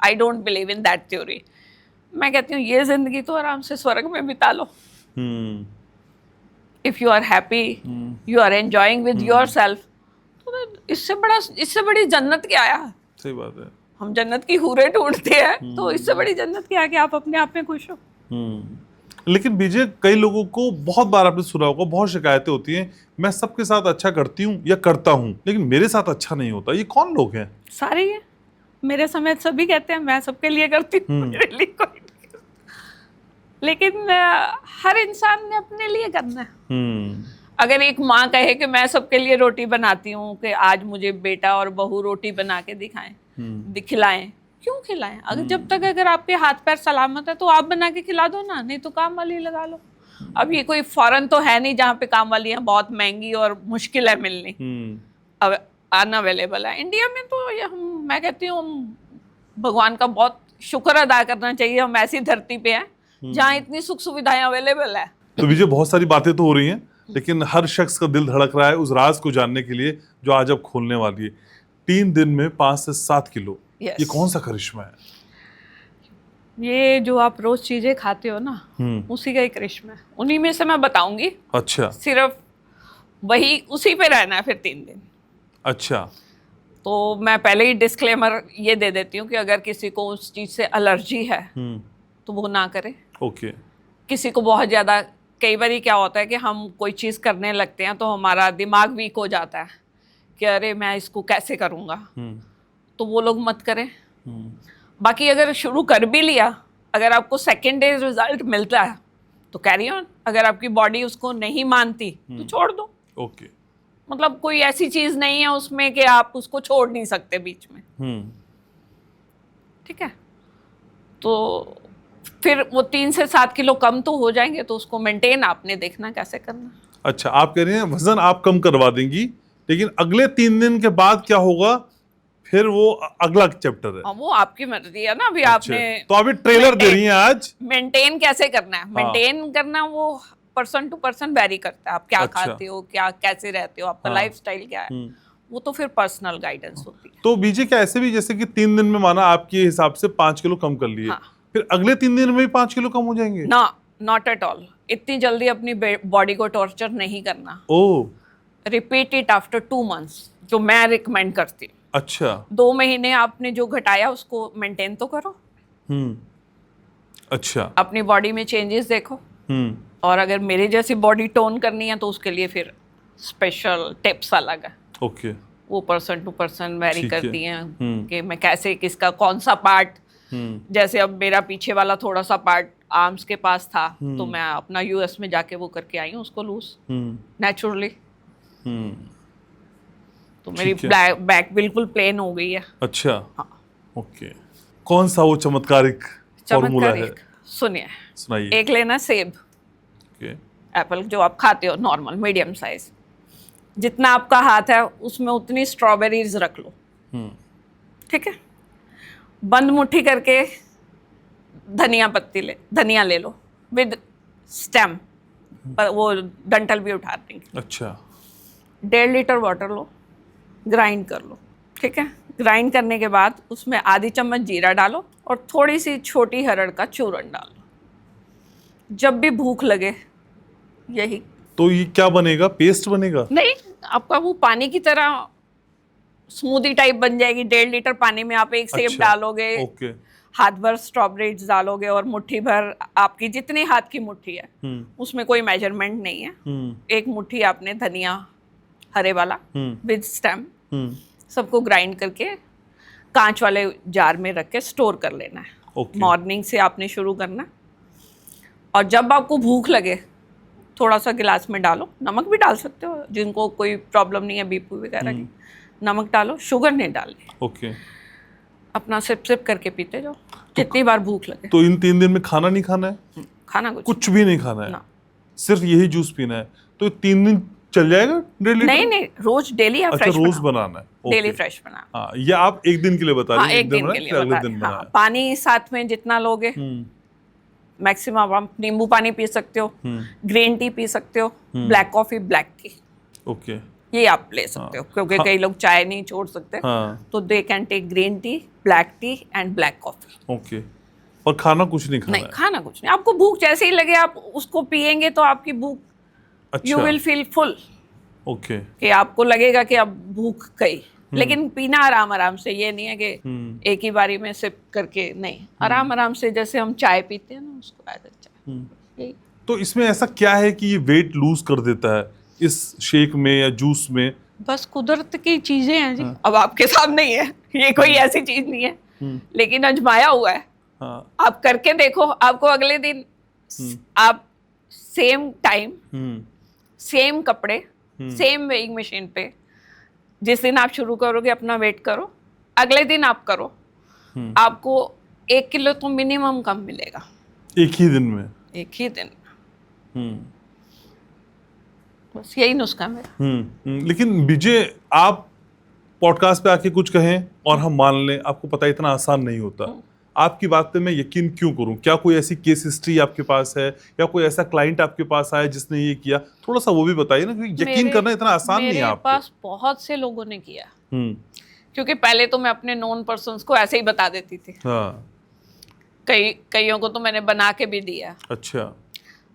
I don't believe in that theory. मैं कहती हूँ ये जिंदगी तो आराम से स्वर्ग में बिता लो। If you are happy, you are enjoying with yourself, तो इससे बड़ी जन्नत क्या है? सही बात है। हम जन्नत की हूरें ढूंढते हैं, तो इससे बड़ी जन्नत क्या है कि आप अपने आप में खुश हो। लेकिन विजय, कई लोगों को बहुत बार आपने सुना होगा, बहुत शिकायतें होती हैं, मैं सबके साथ अच्छा करती हूँ या करता हूँ लेकिन मेरे साथ अच्छा नहीं होता। ये कौन लोग हैं? सारे ही हैं, मेरे समेत सभी कहते हैं मैं सबके लिए करती हूँ, मेरे लिए कोई नहीं करता। लेकिन हर इंसान ने अपने लिए करना है। अगर एक माँ कहे कि मैं सबके लिए रोटी बनाती हूँ, कि आज मुझे बेटा और बहू रोटी बना के दिखाएं, खिलाएं, क्यों खिलाएं? अगर आपके हाथ पैर सलामत है तो आप बना के खिला दो ना, नहीं तो काम वाली लगा लो। अब ये कोई फॉरेन तो है नहीं जहाँ पे काम वालियाँ बहुत महंगी और मुश्किल है मिलनी, अब अनअवेलेबल है। इंडिया में तो ये मैं कहती हूँ भगवान का बहुत शुक्र अदा करना चाहिए, हम ऐसी धरती पे हैं जहाँ इतनी सुख सुविधाएं अवेलेबल है। तो विजय, बहुत सारी बातें तो हो रही हैं, लेकिन हर शख्स का दिल धड़क रहा है उस राज को जानने के लिए जो आज अब खोलने वाली है। 3 दिन में 5 से 7 किलो, ये कौन सा करिश्मा है? ये जो आप रोज चीजें खाते हो ना, उसी का ही करिश्मा है। उन्हीं में से मैं बताऊंगी। अच्छा। सिर्फ वही उसी पे रहना है फिर 3 दिन। अच्छा। तो मैं पहले ही डिस्क्लेमर ये दे देती हूँ कि अगर किसी को उस चीज से एलर्जी है तो वो ना करे। ओके। किसी को बहुत ज्यादा, कई बार क्या होता है कि हम कोई चीज करने लगते हैं तो हमारा दिमाग वीक हो जाता है कि अरे मैं इसको कैसे करूँगा, तो वो लोग मत करें। बाकी अगर शुरू कर भी लिया, अगर आपको सेकेंड डे रिजल्ट मिलता है तो कैरी ऑन। अगर आपकी बॉडी उसको नहीं मानती तो छोड़ दो। ओके। मतलब कोई ऐसी चीज नहीं है उसमें कि आप उसको छोड़ नहीं सकते बीच में। ठीक है, तो फिर वो 3 से 7 किलो कम तो हो जाएंगे, तो उसको मेंटेन आपने देखना कैसे करना। अच्छा, आप कह रही हैं वजन आप कम करवा देंगी, लेकिन अगले 3 दिन के बाद क्या होगा, फिर वो अगला चैप्टर है। वो आपकी मर्जी है ना। अभी आपने तो अभी ट्रेलर दे रही हैं आज। मेंटेन कैसे करना है, मेंटेन करना वो पर्सन टू पर्सन वेरी करता है। आप क्या खाते हो, क्या कैसे रहते हो, आपका लाइफस्टाइल क्या है, वो तो फिर पर्सनल गाइडेंस होती है। तो बीजे क्या ऐसे भी, जैसे कि 3 दिन में माना आपके हिसाब से 5 किलो कम कर लिए, फिर अगले 3 दिन में भी 5 किलो कम हो जाएंगे? ना, नॉट एट ऑल। इतनी जल्दी अपनी बॉडी को टॉर्चर नहीं करना। रिपीट इट आफ्टर 2 मंथ्स, जो मैं रिकमेंड करती हूँ। अच्छा। 2 महीने आपने जो घटाया उसको मेंटेन तो करो। अच्छा। अपनी बॉडी में चेंजेस देखो। और अगर मेरी जैसी बॉडी टोन करनी है तो उसके लिए फिर स्पेशल टिप्स अलग है। ओके। वो पर्सन टू पर्सन वेरी करती हैं कि मैं कैसे, किसका कौन सा पार्ट। जैसे अब मेरा पीछे वाला थोड़ा सा पार्ट आर्म्स के पास था, तो मैं अपना यूएस में जाके वो करके आई हूँ उसको लूज नेचुरली। तो मेरी बैक बिल्कुल प्लेन हो गई है। अच्छा। हाँ। ओके। कौन सा वो चमत्कारिक फॉर्मूला है? सुनिए। एक लेना सेब, एप्पल जो आप खाते हो नॉर्मल मीडियम साइज, जितना आपका हाथ है उसमें उतनी स्ट्रॉबेरीज रख लो। ठीक है, बंद मुट्ठी करके धनिया ले लो विद स्टेम, पर वो डंठल भी उठा देंगे। अच्छा। 1.5 लीटर वाटर लो, ग्राइंड कर लो। ठीक है, ग्राइंड करने के बाद उसमें आधी चम्मच जीरा डालो और थोड़ी सी छोटी हरड़ का चूरन डालो। जब भी भूख लगे, यही तो ये क्या बनेगा, पेस्ट बनेगा? नहीं, आपका वो पानी की तरह स्मूदी टाइप बन जाएगी। 1.5 लीटर पानी में आप एक सेब डालोगे, हाथ भर स्ट्रॉबेरीज डालोगे और मुट्ठी भर, आपकी जितनी हाथ की मुट्ठी है उसमें कोई मेजरमेंट नहीं है, एक मुट्ठी आपने धनिया हरे वाला विद स्टेम, सबको ग्राइंड करके कांच वाले जार में रख के स्टोर कर लेना है। मॉर्निंग से आपने शुरू करना, और जब आपको भूख लगे थोड़ा सा गिलास में डालो, नमक भी डाल सकते हो जिनको कोई प्रॉब्लम नहीं है बीपी वगैरह की, नमक डालो, शुगर नहीं डालनी। ओके। अपना सिप सिप करके पीते जाओ जितनी बार भूख लगे। तो इन 3 दिन में खाना नहीं खाना है? खाना कुछ भी नहीं खाना है, सिर्फ यही जूस पीना है। तो 3 दिन चल जाएगा? नहीं, रोज डेली आप फ्रेश रोज बनाना है, डेली फ्रेश बनाना। हाँ, ये आप एक दिन के लिए बता रहे हैं? एक दिन के लिए बता रहे हैं। पानी साथ में जितना लोगे, मैक्सिमम आप नींबू पानी पी सकते हो, ग्रीन टी पी सकते हो, black coffee, black T. Okay. ये आप ले सकते हो, क्योंकि कई लोग चाय नहीं छोड़ सकते, हाँ तो they can take green tea, black tea and black coffee. Okay. और खाना कुछ नहीं खाना नहीं, खाना कुछ नहीं, आपको भूख जैसे ही लगे आप उसको पिएंगे तो आपकी भूख, अच्छा you will feel full, okay कि आपको लगेगा कि अब भूख गई। लेकिन पीना आराम आराम से, ये नहीं है कि एक ही बारी में सिप करके, नहीं, आराम आराम से, जैसे हम चाय पीते हैं ना, उसको ऐसा चाय। यही। तो इसमें ऐसा क्या है कि ये वेट लूज कर देता है इस शेक में या जूस में? बस कुदरत की चीजें हैं जी, अब आपके सामने ही है, ये कोई ऐसी चीज नहीं है, लेकिन अजमाया हुआ है। हाँ आप करके देखो, आपको अगले दिन आप सेम टाइम, सेम कपड़े, सेम वेइंग मशीन पे, जिस दिन आप शुरू करोगे अपना वेट करो, अगले दिन आप करो, आपको 1 किलो तो मिनिमम कम मिलेगा एक ही दिन में। एक ही दिन में। बस यही नुस्खा मेरा। लेकिन विजय, आप पॉडकास्ट पे आके कुछ कहें और हम मान लें, आपको पता है इतना आसान नहीं होता। आपकी बात पे मैं यकीन क्यों करूं? क्या कोई ऐसी केस हिस्ट्री आपके पास है या कोई ऐसा क्लाइंट आपके पास आया जिसने ये किया? थोड़ा सा वो भी बताइए ना, क्योंकि यकीन करना इतना आसान नहीं है मेरे आप पास बहुत से लोगों ने किया, क्योंकि पहले तो मैं अपने नोन पर्सन्स को ऐसे ही बता देती थी। हाँ कईयों को तो मैंने बना के भी दिया, अच्छा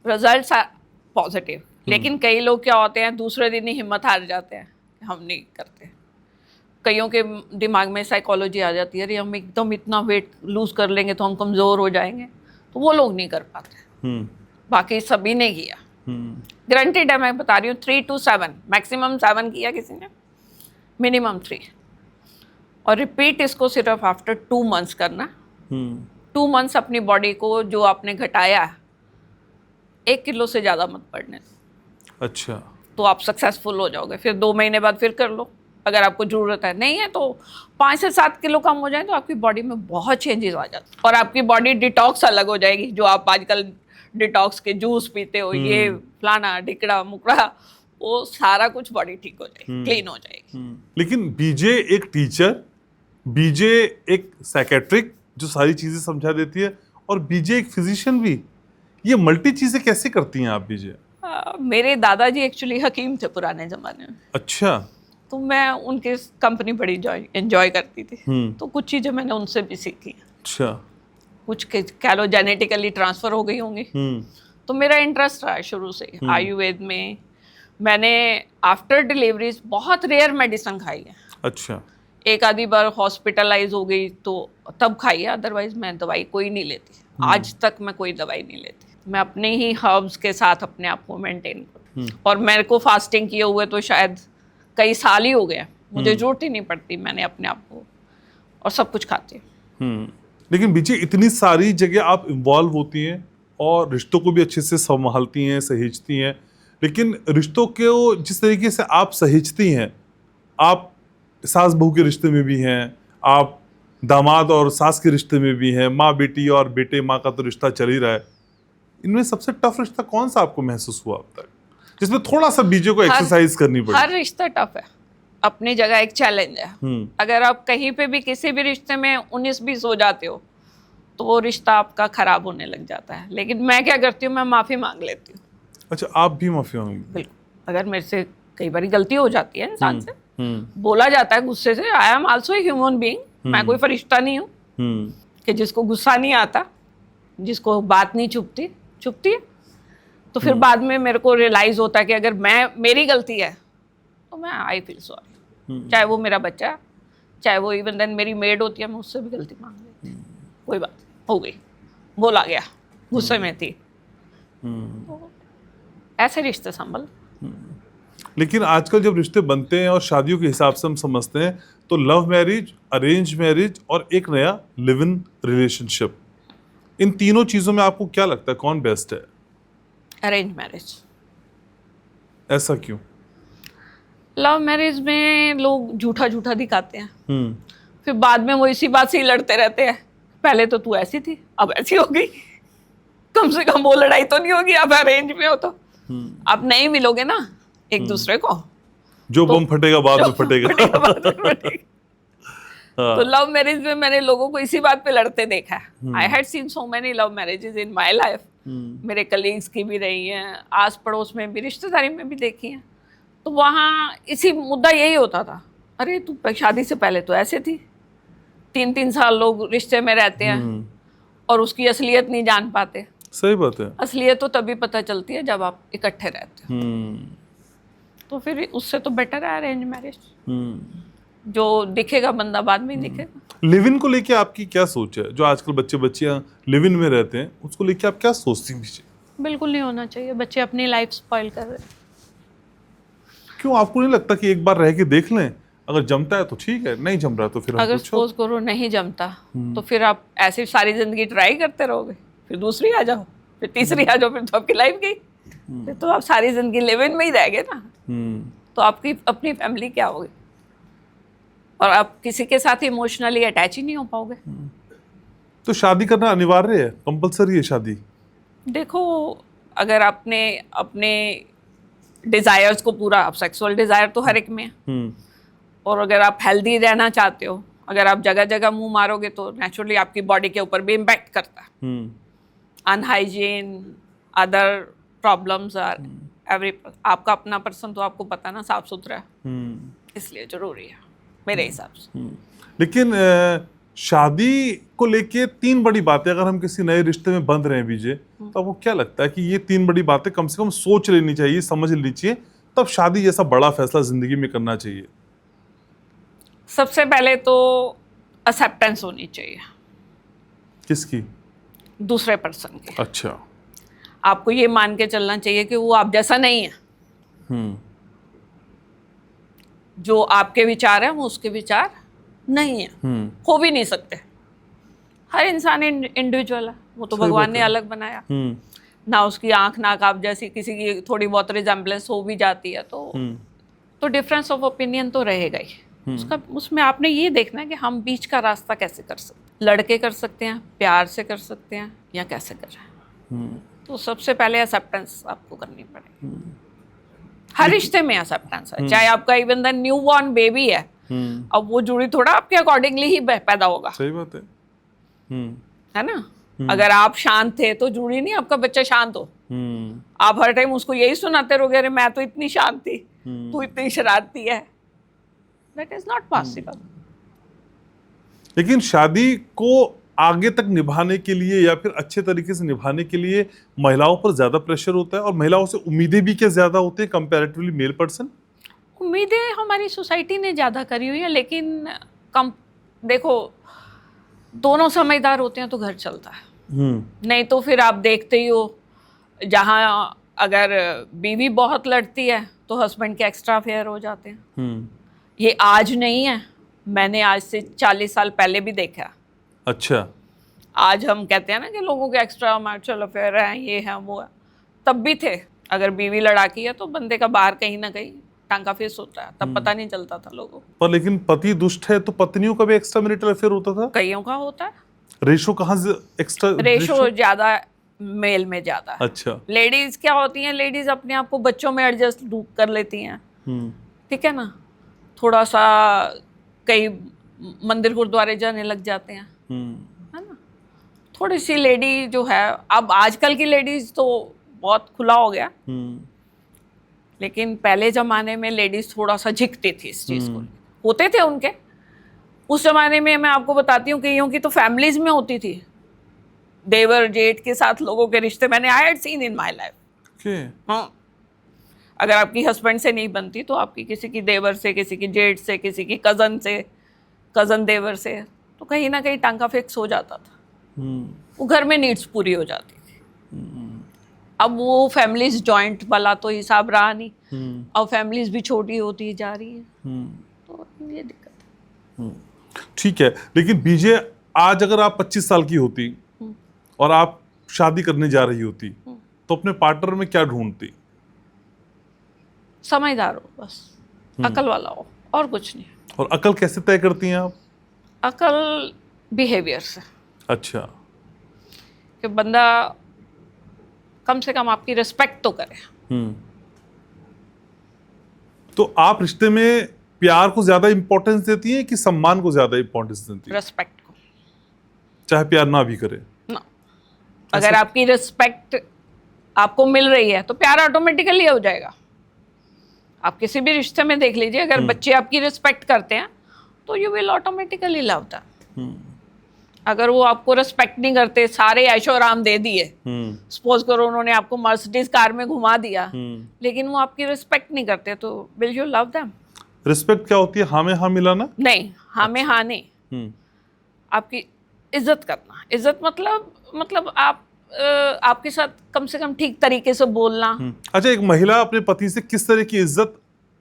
रिजल्ट्स पॉजिटिव। लेकिन कई लोग क्या होते हैं, दूसरे दिन ही हिम्मत हार जाते हैं, हम नहीं करते। कईयों के दिमाग में साइकोलॉजी आ जाती है, अरे हम एकदम इतना वेट लूज कर लेंगे तो हम कमज़ोर हो जाएंगे, तो वो लोग नहीं कर पाते। बाकी सभी ने किया, गारंटेड है, मैं बता रही हूँ। 3 to 7, मैक्सिमम 7 किया किसी ने, मिनिमम 3। और रिपीट इसको सिर्फ आफ्टर 2 months करना। 2 months अपनी बॉडी को जो आपने घटाया 1 किलो से ज़्यादा मत बढ़ने, अच्छा तो आप सक्सेसफुल हो जाओगे। फिर 2 महीने बाद फिर कर लो, अगर आपको ज़रूरत है। नहीं है तो 5 से 7 किलो कम हो जाए तो आपकी बॉडी में बहुत चेंजेस आ जाते हैं, और आपकी बॉडी डिटॉक्स अलग हो जाएगी। जो आप आजकल डिटॉक्स के जूस पीते हो, ये फलाना ढिकड़ा मुकड़ा, वो सारा कुछ बॉडी ठीक हो जाएगी, क्लीन हो जाएगी। लेकिन बीजे एक टीचर, बीजे एक साइकेट्रिक जो सारी चीजें समझा देती है, और बीजे एक फिजिशियन भी, ये मल्टी चीजें कैसे करती हैं आप बीजे? मेरे दादाजी एक्चुअली हकीम थे पुराने ज़माने में, अच्छा तो मैं उनकी कंपनी बड़ी एंजॉय करती थी। तो कुछ चीज़ें मैंने उनसे भी सीखी, अच्छा कुछ कह लो जेनेटिकली ट्रांसफ़र हो गई होंगी। तो मेरा इंटरेस्ट रहा है शुरू से आयुर्वेद में। मैंने आफ्टर डिलीवरीज बहुत रेयर मेडिसिन खाई है। अच्छा एक आधी बार हॉस्पिटलाइज हो गई तो तब खाई है, अदरवाइज मैं दवाई कोई नहीं लेती। आज तक मैं कोई दवाई नहीं लेती, मैं अपने ही हर्ब्स के साथ अपने आप को मेंटेन करती हूँ। और मेरे को फास्टिंग किए हुए तो शायद कई साल ही हो गए, मुझे जरूरत ही नहीं पड़ती, मैंने अपने आप को, और सब कुछ खाती हूँ। लेकिन बीजे इतनी सारी जगह आप इन्वॉल्व होती हैं और रिश्तों को भी अच्छे से संभालती हैं, सहेजती हैं, लेकिन रिश्तों को जिस तरीके से आप सहेजती हैं, आप सास बहू के रिश्ते में भी हैं, आप दामाद और सास के रिश्ते में भी हैं, माँ बेटी और बेटे माँ का तो रिश्ता चल ही रहा है। इनमें सबसे टफ रिश्ता कौन सा आपको महसूस हुआ अब तक, जिसमें थोड़ा सा बीजे को एक्सरसाइज करनी पड़ी? हर रिश्ता टफ है, अपनी जगह एक चैलेंज है। अगर आप कहीं पे भी किसी भी रिश्ते में 19-20 हो जाते हो तो वो रिश्ता आपका खराब होने लग जाता है। लेकिन मैं क्या करती हूँ, मैं माफ़ी मांग लेती हूँ। अच्छा, आप भी माफी मांगी? बिल्कुल, अगर मेरे से कई बार गलती हो जाती है, इंसान से बोला जाता है गुस्से से, I am also a human being, मैं कोई फरिश्ता नहीं हूँ कि जिसको गुस्सा नहीं आता, जिसको बात नहीं चुभती है। तो फिर बाद में मेरे को रियलाइज होता है कि अगर मेरी गलती है तो मैं आई फील सॉरी, चाहे वो मेरा बच्चा, चाहे वो इवन देन मेरी मेड होती है, मैं उससे भी गलती मांग लेती हूँ। कोई बात हो गई, बोला गया, गुस्से में थी, तो ऐसे रिश्ते संभल। लेकिन आजकल जब रिश्ते बनते हैं और शादियों के हिसाब से हम समझते हैं, तो लव मैरिज, अरेंज मैरिज और एक नया लिव इन रिलेशनशिप, इन तीनों चीजों में आपको क्या लगता है कौन बेस्ट है? Arrange marriage. ऐसा क्यों? लव मैरिज में लोग झूठा दिखाते हैं, फिर बाद में वो इसी बात से ही लड़ते रहते हैं, पहले तो तू ऐसी थी अब ऐसी हो गई, कम से कम वो लड़ाई तो नहीं होगी। अब अरेंज में हो तो आप नहीं मिलोगे ना एक दूसरे को, जो बम फटेगा बाद में फटेगा। तो लव मैरिज में मैंने लोगों को इसी बात पे लड़ते देखा है। I had seen so many love marriages in my life, मेरे कलीग्स की भी रही हैं, आस पड़ोस में भी, रिश्तेदारी में भी देखी हैं। तो वहाँ इसी मुद्दा यही होता था, अरे तू शादी से पहले तो ऐसे थी, 3-3 साल लोग रिश्ते में रहते हैं और उसकी असलियत नहीं जान पाते। सही बात है। असलियत तो तभी पता चलती है जब आप इकट्ठे रहते हो। तो फिर उससे तो बेटर है अरेंज मैरिज, जो दिखेगा बंदा बाद में दिखेगा। लिव इन को लेके आपकी क्या सोच है? जो आजकल बच्चे बच्चियां लिव इन में रहते हैं, उसको लेके आप क्या सोचती हैं? बिल्कुल नहीं होना चाहिए, बच्चे अपनी लाइफ स्पॉइल कर रहे हैं। क्यों, आपको नहीं लगता कि एक बार रह के देख लें, अगर जमता है तो ठीक है, नहीं जम रहा तो फिर हम अगर कुछ सपोज करो नहीं जमता तो फिर आप ऐसे सारी जिंदगी ट्राई करते रहोगे, फिर दूसरी आ जाओ, फिर तीसरी आ जाओ, फिर तो आपकी लाइफ गई, फिर तो आप सारी जिंदगी लिव इन में ही रह गए ना। तो आपकी अपनी फैमिली क्या होगी, और आप किसी के साथ इमोशनली अटैच ही नहीं हो पाओगे। तो शादी करना अनिवार्य है, कंपलसरी है शादी? देखो, अगर आपने अपने डिजायर्स को पूरा, आप सेक्सुअल डिजायर तो हर एक में है, और अगर आप हेल्दी रहना चाहते हो, अगर आप जगह जगह मुंह मारोगे तो नेचुरली आपकी बॉडी के ऊपर भी इम्पैक्ट करता है। Unhygiene, other problems are every, आपका अपना पर्सन तो आपको पता ना साफ सुथरा है, इसलिए जरूरी है मेरे हिसाब से। लेकिन शादी को लेके 3 बड़ी बातें, अगर हम किसी नए रिश्ते में बंध रहे हैं विजय, तो आपको क्या लगता है कि ये 3 बड़ी बातें कम से कम सोच लेनी चाहिए, समझ लेनी चाहिए, तब शादी जैसा बड़ा फैसला जिंदगी में करना चाहिए? सबसे पहले तो एक्सेप्टेंस होनी चाहिए। किसकी? दूसरे पर्सन की। अच्छा। आपको ये मान के चलना चाहिए कि वो आप जैसा नहीं है। जो आपके विचार हैं वो उसके विचार नहीं है, हो भी नहीं सकते। हर इंसान इंडिविजुअल है, वो तो भगवान ने अलग बनाया ना, उसकी आंख नाक आप जैसी, किसी की थोड़ी बहुत रिजेम्बलेंस हो भी जाती है तो डिफरेंस ऑफ ओपिनियन तो रहेगा ही। उसमें आपने ये देखना है कि हम बीच का रास्ता कैसे कर सकते हैं। लड़के कर सकते हैं, प्यार से कर सकते हैं, या कैसे कर रहे हैं। तो सबसे पहले एक्सेप्टेंस आपको करनी पड़ेगी। हर रिश्ते में एक्सेप्टेंस है, चाहे आपका even the new born baby है, अब वो जुड़ी थोड़ा आपके अकॉर्डिंगली ही पैदा होगा। सही बात है ना? अगर आप शांत थे तो जरूरी नहीं आपका बच्चा शांत हो। आप हर टाइम उसको यही सुनाते रहोगे, अरे मैं तो इतनी शांत थी, तू इतनी शरारती है, दैट इज नॉट पॉसिबल। लेकिन शादी को आगे तक निभाने के लिए या फिर अच्छे तरीके से निभाने के लिए महिलाओं पर ज्यादा प्रेशर होता है, और महिलाओं से उम्मीदें भी क्या ज्यादा होती है कंपैरेटिवली मेल पर्सन? उम्मीदें हमारी सोसाइटी ने ज्यादा करी हुई है, लेकिन कम, देखो दोनों समझदार होते हैं तो घर चलता है। नहीं तो फिर आप देखते ही हो, जहाँ अगर बीवी बहुत लड़ती है तो हस्बैंड के एक्स्ट्रा अफेयर हो जाते हैं। ये आज नहीं है, मैंने आज से 40 साल पहले भी देखा। अच्छा। आज हम कहते हैं ना कि लोगों के एक्स्ट्रा मैरिटल अफेयर हैं, ये है वो है, तब भी थे। अगर बीवी लड़ाकी है तो बंदे का बाहर कहीं ना कहीं टांका फेस होता है, तब पता नहीं चलता था लोगों को। पर लेकिन पति दुष्ट है तो पत्नियों का भी एक्स्ट्रा मैरिटल अफेयर होता था? कईयों का होता है। रेशो कहाँ से एक्स्ट्रा? रेशो ज्यादा मेल में ज्यादा है। अच्छा। लेडीज क्या होती हैं, लेडीज अपने आप को बच्चों में एडजस्ट कर लेती हैं, ठीक है ना, थोड़ा सा कई मंदिर गुरुद्वारे जाने लग जाते हैं, है ना। थोड़ी सी लेडी जो है, अब आजकल की लेडीज तो बहुत खुला हो गया, लेकिन पहले जमाने में लेडीज थोड़ा सा झिकती थी इस चीज को, होते थे उनके। उस जमाने में मैं आपको बताती हूँ, कईयों की तो फैमिलीज में होती थी, देवर जेठ के साथ लोगों के रिश्ते मैंने I had seen in my life. हाँ, अगर आपकी हस्बैंड से नहीं बनती तो आपकी किसी की देवर से, किसी की जेठ से, किसी की कजन से, कजन देवर से, तो कहीं ना कहीं टांका फिक्स हो जाता था। वो घर में नीड्स पूरी हो जाती थी। अब वो फैमिलीज जॉइंट वाला तो हिसाब रहा नहीं, अब फैमिलीज भी छोटी होती जा रही है, तो ये दिक्कत है। ठीक है, लेकिन बीजे आज अगर आप 25 साल की होती और आप शादी करने जा रही होती, तो अपने पार्टनर में क्या ढूंढती? समझदार हो, बस अकल वाला हो, और कुछ नहीं। और अकल कैसे तय करती हैं आप? अकल बिहेवियर से। अच्छा। कि बंदा कम से कम आपकी रिस्पेक्ट तो करे। तो आप रिश्ते में प्यार को ज्यादा इंपॉर्टेंस देती हैं कि सम्मान को ज्यादा इंपॉर्टेंस देती हैं? रिस्पेक्ट को, चाहे प्यार ना भी करे ना। अगर आपकी रिस्पेक्ट आपको मिल रही है तो प्यार ऑटोमेटिकली हो जाएगा। आप किसी भी रिश्ते में देख लीजिए, अगर बच्चे आपकी रिस्पेक्ट करते हैं तो you will automatically love them. अगर वो आपको रिस्पेक्ट नहीं करते, सारे ऐशो आराम दे दिए, सपोज करो उन्होंने आपको मर्सिडीज कार में घुमा दिया, लेकिन वो आपकी रिस्पेक्ट नहीं करते, तो will you love them? Respect क्या होती है? हाँ में हाँ मिलाना? नहीं, हाँ में हाँ नहीं, आपकी इज्जत करना। इज्जत मतलब आप आपके साथ कम से कम ठीक तरीके से बोलना। अच्छा, एक महिला अपने पति से किस तरह की इज्जत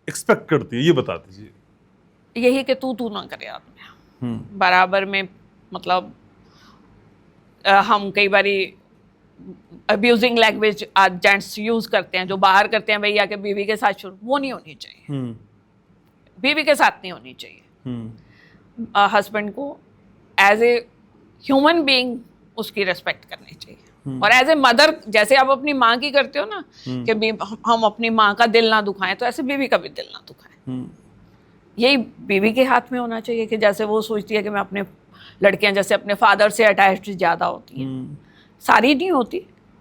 एक्सपेक्ट करती है, ये बता दीजिए। यही कि तू ना करे आदमी बराबर में, मतलब हम कई बारी अब्यूजिंग लैंग्वेज आज जेंट्स यूज करते हैं, जो बाहर करते हैं भैया के बीवी के साथ शुरू, वो नहीं होनी चाहिए। बीवी के साथ नहीं होनी चाहिए। हस्बैंड को एज ए ह्यूमन बीइंग उसकी रेस्पेक्ट करनी चाहिए, और एज ए मदर जैसे आप अपनी माँ की करते हो ना, कि हम अपनी माँ का दिल ना दुखाएं, तो ऐसे बीवी का भी दिल ना दुखाएं। यही बीवी के हाथ में होना चाहिए, कि जैसे वो सोचती है कि मैं अपने, लड़कियां जैसे अपने फादर से अटैच्ड ज़्यादा होती हैं, सारी नहीं होती,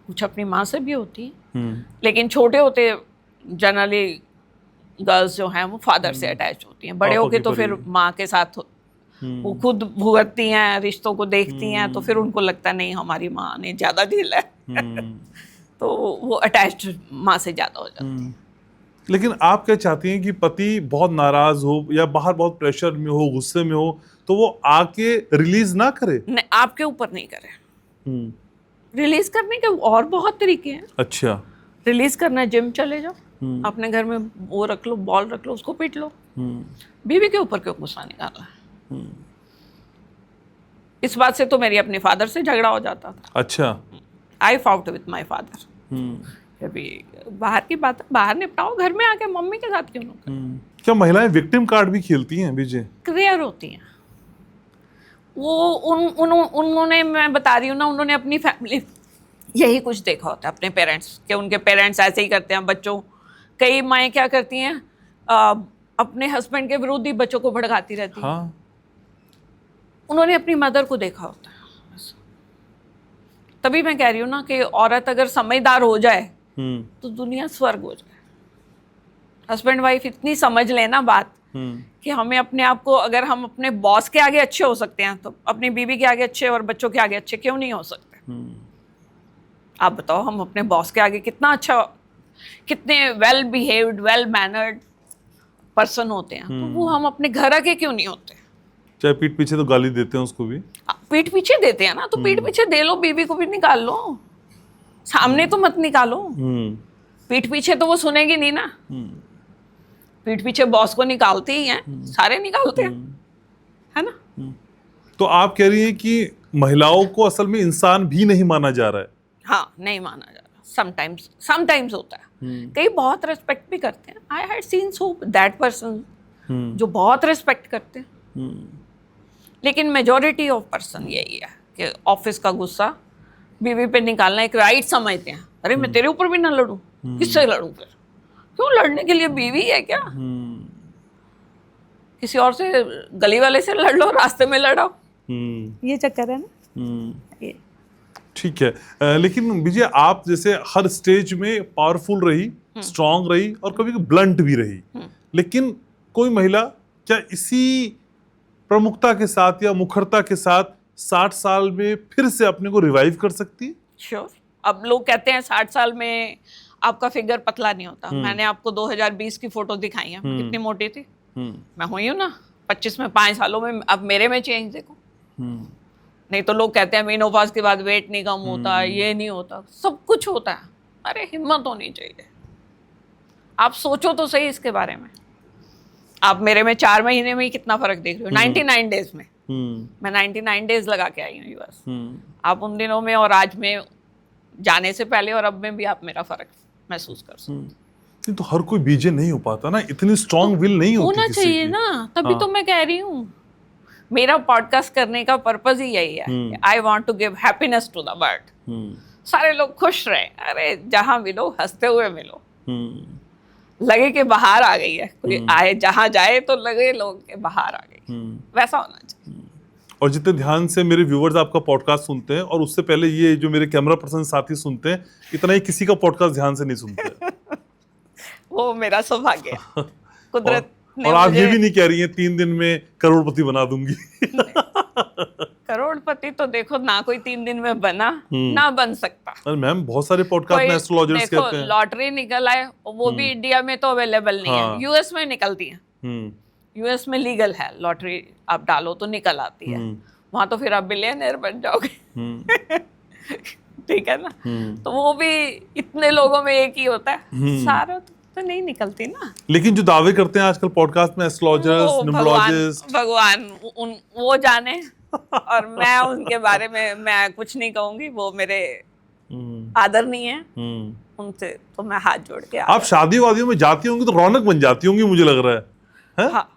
कुछ अपनी माँ से भी होती हैं, लेकिन छोटे होते जनरली गर्ल्स जो हैं वो फादर से अटैच होती हैं। बड़े होके तो फिर माँ के साथ वो खुद भुगतती हैं, रिश्तों को देखती हैं, तो फिर उनको लगता है नहीं हमारी माँ ने ज़्यादा झेला है तो वो अटैच्ड माँ से ज़्यादा हो जाती है। लेकिन आप क्या चाहती हैं कि पति बहुत नाराज हो या बाहर बहुत प्रेशर में हो, गुस्से में हो, तो वो आके रिलीज ना करे? नहीं, आपके ऊपर नहीं करे। रिलीज करने के और बहुत तरीके हैं। अच्छा, रिलीज करना है, जिम चले जाओ, अपने घर में वो रख लो, बॉल रख लो, उसको पीट लो। बीवी के ऊपर क्यों गुस्सा निकालना? इस बात से तो मेरी अपने फादर से झगड़ा हो जाता था। अच्छा, आई फाउट विद माय फादर। अभी बाहर की बात बाहर निपटाओ, घर में आके मम्मी के साथ क्यों ना करो? क्या महिलाएं विक्टिम कार्ड भी खेलती हैं विजय? रेयर होती हैं वो। उन्होंने, मैं बता रही हूँ ना, उन्होंने अपनी फैमिली यही कुछ देखा होता है, अपने पेरेंट्स के, उनके पेरेंट्स ऐसे ही करते हैं बच्चों। कई माएँ क्या करती हैं, अपने हस्बैंड के विरुद्ध ही बच्चों को भड़काती रहती हैं। हाँ, उन्होंने अपनी मदर को देखा होता है। तभी मैं कह रही हूँ ना कि औरत अगर समझदार हो जाए तो दुनिया स्वर्ग हो जाए। हस्बैंड वाइफ इतनी समझ लेना बात कि हमें अपने आप को, अगर हम अपने बॉस के आगे अच्छे हो सकते हैं तो अपनी बीवी के आगे अच्छे और बच्चों के आगे अच्छे क्यों नहीं हो सकते? आप बताओ, हम अपने बॉस के आगे कितना अच्छा, कितने well behaved, well mannered person होते हैं, तो वो हम अपने घर आगे क्यों नहीं होते? चाहे पीठ पीछे तो गाली देते हैं उसको भी। पीठ पीछे देते हैं ना, तो पीठ पीछे दे लो, बीवी को भी निकाल लो, सामने तो मत निकालो। पीठ पीछे तो वो सुनेगी नहीं ना। पीठ पीछे बॉस को निकालते ही हैं, सारे निकालते हैं, है ना? तो आप कह रही हैं कि महिलाओं को असल में इंसान भी नहीं माना जा रहा है? हाँ, नहीं माना जा रहा। समटाइम्स होता है। कई बहुत रिस्पेक्ट भी करते हैं। I had seen so that person जो बहुत रिस्पेक्ट करते हैं, लेकिन मेजॉरिटी ऑफ पर्सन यही है कि ऑफिस का गुस्सा बीवी पे निकालना एक राइट समझते हैं। अरे मैं तेरे ऊपर भी ना लड़ूं, किससे लड़ूं फिर? क्यों लड़ने के लिए बीवी है क्या? किसी और से, गली वाले से लड़ लो, रास्ते में लड़ो। ये चक्कर है ना। ठीक है, लेकिन विजय आप जैसे हर स्टेज में पावरफुल रही, स्ट्रांग रही और कभी ब्लंट भी रही, लेकिन कोई महिला क्या इसी प्रमुखता के साथ या मुखरता के साथ 60 साल में फिर से अपने को रिवाइव कर सकती है? श्योर। अब लोग कहते हैं 60 साल में आपका फिगर पतला नहीं होता। मैंने आपको 2020 की फोटो दिखाई है, कितनी मोटी थी। मैं हुई हूँ ना 25 में, 5 सालों में। अब मेरे में चेंज देखो। नहीं तो लोग कहते हैं मेनोपॉज के बाद वेट नहीं कम होता, ये नहीं होता, सब कुछ होता है। अरे हिम्मत होनी चाहिए। आप सोचो तो सही इसके बारे में। आप मेरे में 4 महीने में ही कितना फर्क देख रहे हो। 99 डेज में मैं 99 डेज लगा के आई हूँ यूएस। आप उन दिनों में और आज में, जाने से पहले और अब में भी आप मेरा फर्क महसूस कर सकते। तो हर कोई बीजे नहीं हो पाता ना, इतनी स्ट्रांग विल नहीं होती होना चाहिए ना, तभी तो मैं कह रही हूँ। मेरा पॉडकास्ट करने का पर्पज ही यही है। I want to give happiness to the world. सारे लोग खुश रहे। अरे जहाँ मिलो हंसते हुए मिलो, लगे कि बाहर आ गई है। कोई आए जहाँ जाए तो लगे लोग के बाहर आ गई। वैसा होना चाहिए। और जितने ध्यान से मेरे व्यूवर्स आपका पॉडकास्ट सुनते हैं, और उससे पहले ये जो मेरे कैमरा पर्सन साथी सुनते हैं, इतना ही किसी का पॉडकास्ट ध्यान से नहीं सुनते। वो मेरा सौभाग्य है। कुदरत ने और आप ये मुझे- भी नहीं कह रही हैं 3 दिन में करोड़पति बना दूंगी। करोड़पति तो देखो ना कोई 3 दिन में बना ना बन सकता। अरे मैम बहुत सारे पॉडकास्ट में कोई एस्ट्रोलॉजर्स देखो कहते हैं। लॉटरी निकल आए, वो भी इंडिया में तो अवेलेबल नहीं हाँ। है, यूएस में निकलती है। हम्म यूएस में लीगल है, लॉटरी आप डालो तो निकल आती है। वहां तो फिर आप बिलियनर बन जाओगे। हम्म ठीक है ना। तो वो भी इतने लोगों में एक ही होता है, सारा तो नहीं निकलती ना। लेकिन जो दावे करते हैं आजकल पॉडकास्ट में एस्ट्रोलॉजर्स, वो न्यूमरोलॉजिस्ट, भगवान वो जाने, और मैं उनके बारे में मैं कुछ नहीं कहूंगी, वो मेरे आदर नहीं है उनसे, तो मैं हाथ जोड़ के आप शादी वादियों में जाती होंगी तो रौनक बन जाती होंगी मुझे लग रहा है। हाँ,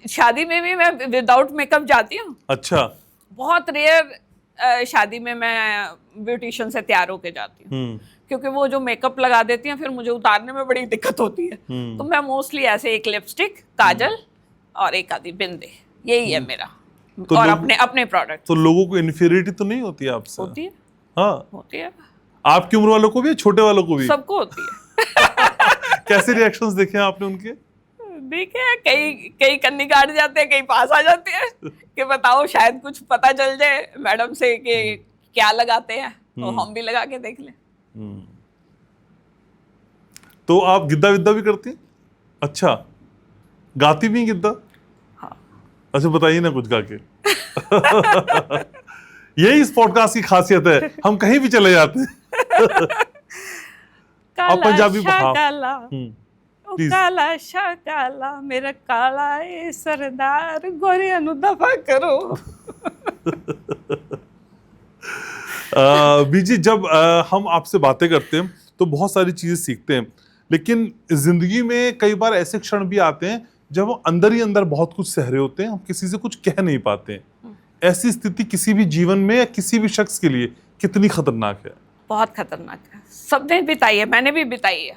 शादी में भी मैं विदाउट मेकअप जाती हूँ। अच्छा। बहुत रेयर शादी में मैं ब्यूटिशियन से तैयार होके जाती हूँ, क्योंकि वो जो मेकअप लगा देती हैं फिर मुझे उतारने में बड़ी दिक्कत होती है। तो मैं मोस्टली ऐसे एक लिपस्टिक, काजल और एक आधी बिंदी, यही है मेरा। तो और लोग- अपने प्रोडक्ट तो लोगों को इन्फीरियरिटी तो नहीं होती आपसे? होती है, हाँ, होती है, आपकी उम्र वालों को भी, छोटे वालों को भी? सबको होती है। कैसे रिएक्शंस देखे हैं आपने उनके? देखिए, कई कन्नी काट जाते हैं, कई पास आ जाते हैं कि बताओ शायद कुछ पता चल जाए मैडम से कि क्या लगाते हैं, तो हम भी लगा के देख लें। तो आप गिद्दा विद्दा भी करती हैं? अच्छा, गाती भी हैं गिद्दा? हाँ। अच्छा, बताइए ना कुछ गा के। यही इस पॉडकास्ट की खासियत है, हम कहीं भी चले जाते हैं। काला पंजाबी- शाह हाँ। काला, ओ Please. काला शाह काला, मेरा काला ए सरदार, गोरिया नु दफा करो। बीजी, जब हम आपसे बातें करते हैं तो बहुत सारी चीजें सीखते हैं, लेकिन जिंदगी में कई बार ऐसे क्षण भी आते हैं जब हम अंदर ही अंदर बहुत कुछ सह रहे होते हैं, हम किसी से कुछ कह नहीं पाते हैं। ऐसी स्थिति किसी भी जीवन में या किसी भी शख्स के लिए कितनी खतरनाक है? बहुत खतरनाक है, सबने बिताई है, मैंने भी बिताई है।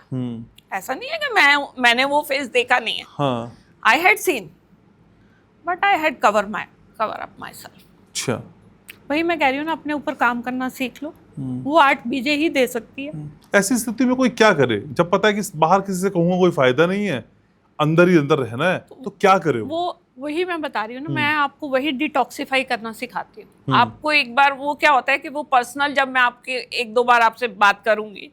ऐसा नहीं है कि मैंने वो फेस देखा नहीं है। हाँ। I had seen, but I had cover up my self. अच्छा। वही मैं कह रही हूँ ना, अपने ऊपर काम करना सीख लो, वो आर्ट बीजे ही दे सकती है। ऐसी स्थिति में कोई क्या करे जब पता है कि बाहर किसी से कहूंगा कोई फायदा नहीं है, अंदर ही अंदर रहना है, तो क्या करे वो? वही मैं बता रही हूँ ना, मैं आपको वही डिटॉक्सिफाई करना सिखाती हूँ। आपको एक बार वो क्या होता है कि वो पर्सनल, जब मैं आपके 1-2 बार आपसे बात करूंगी,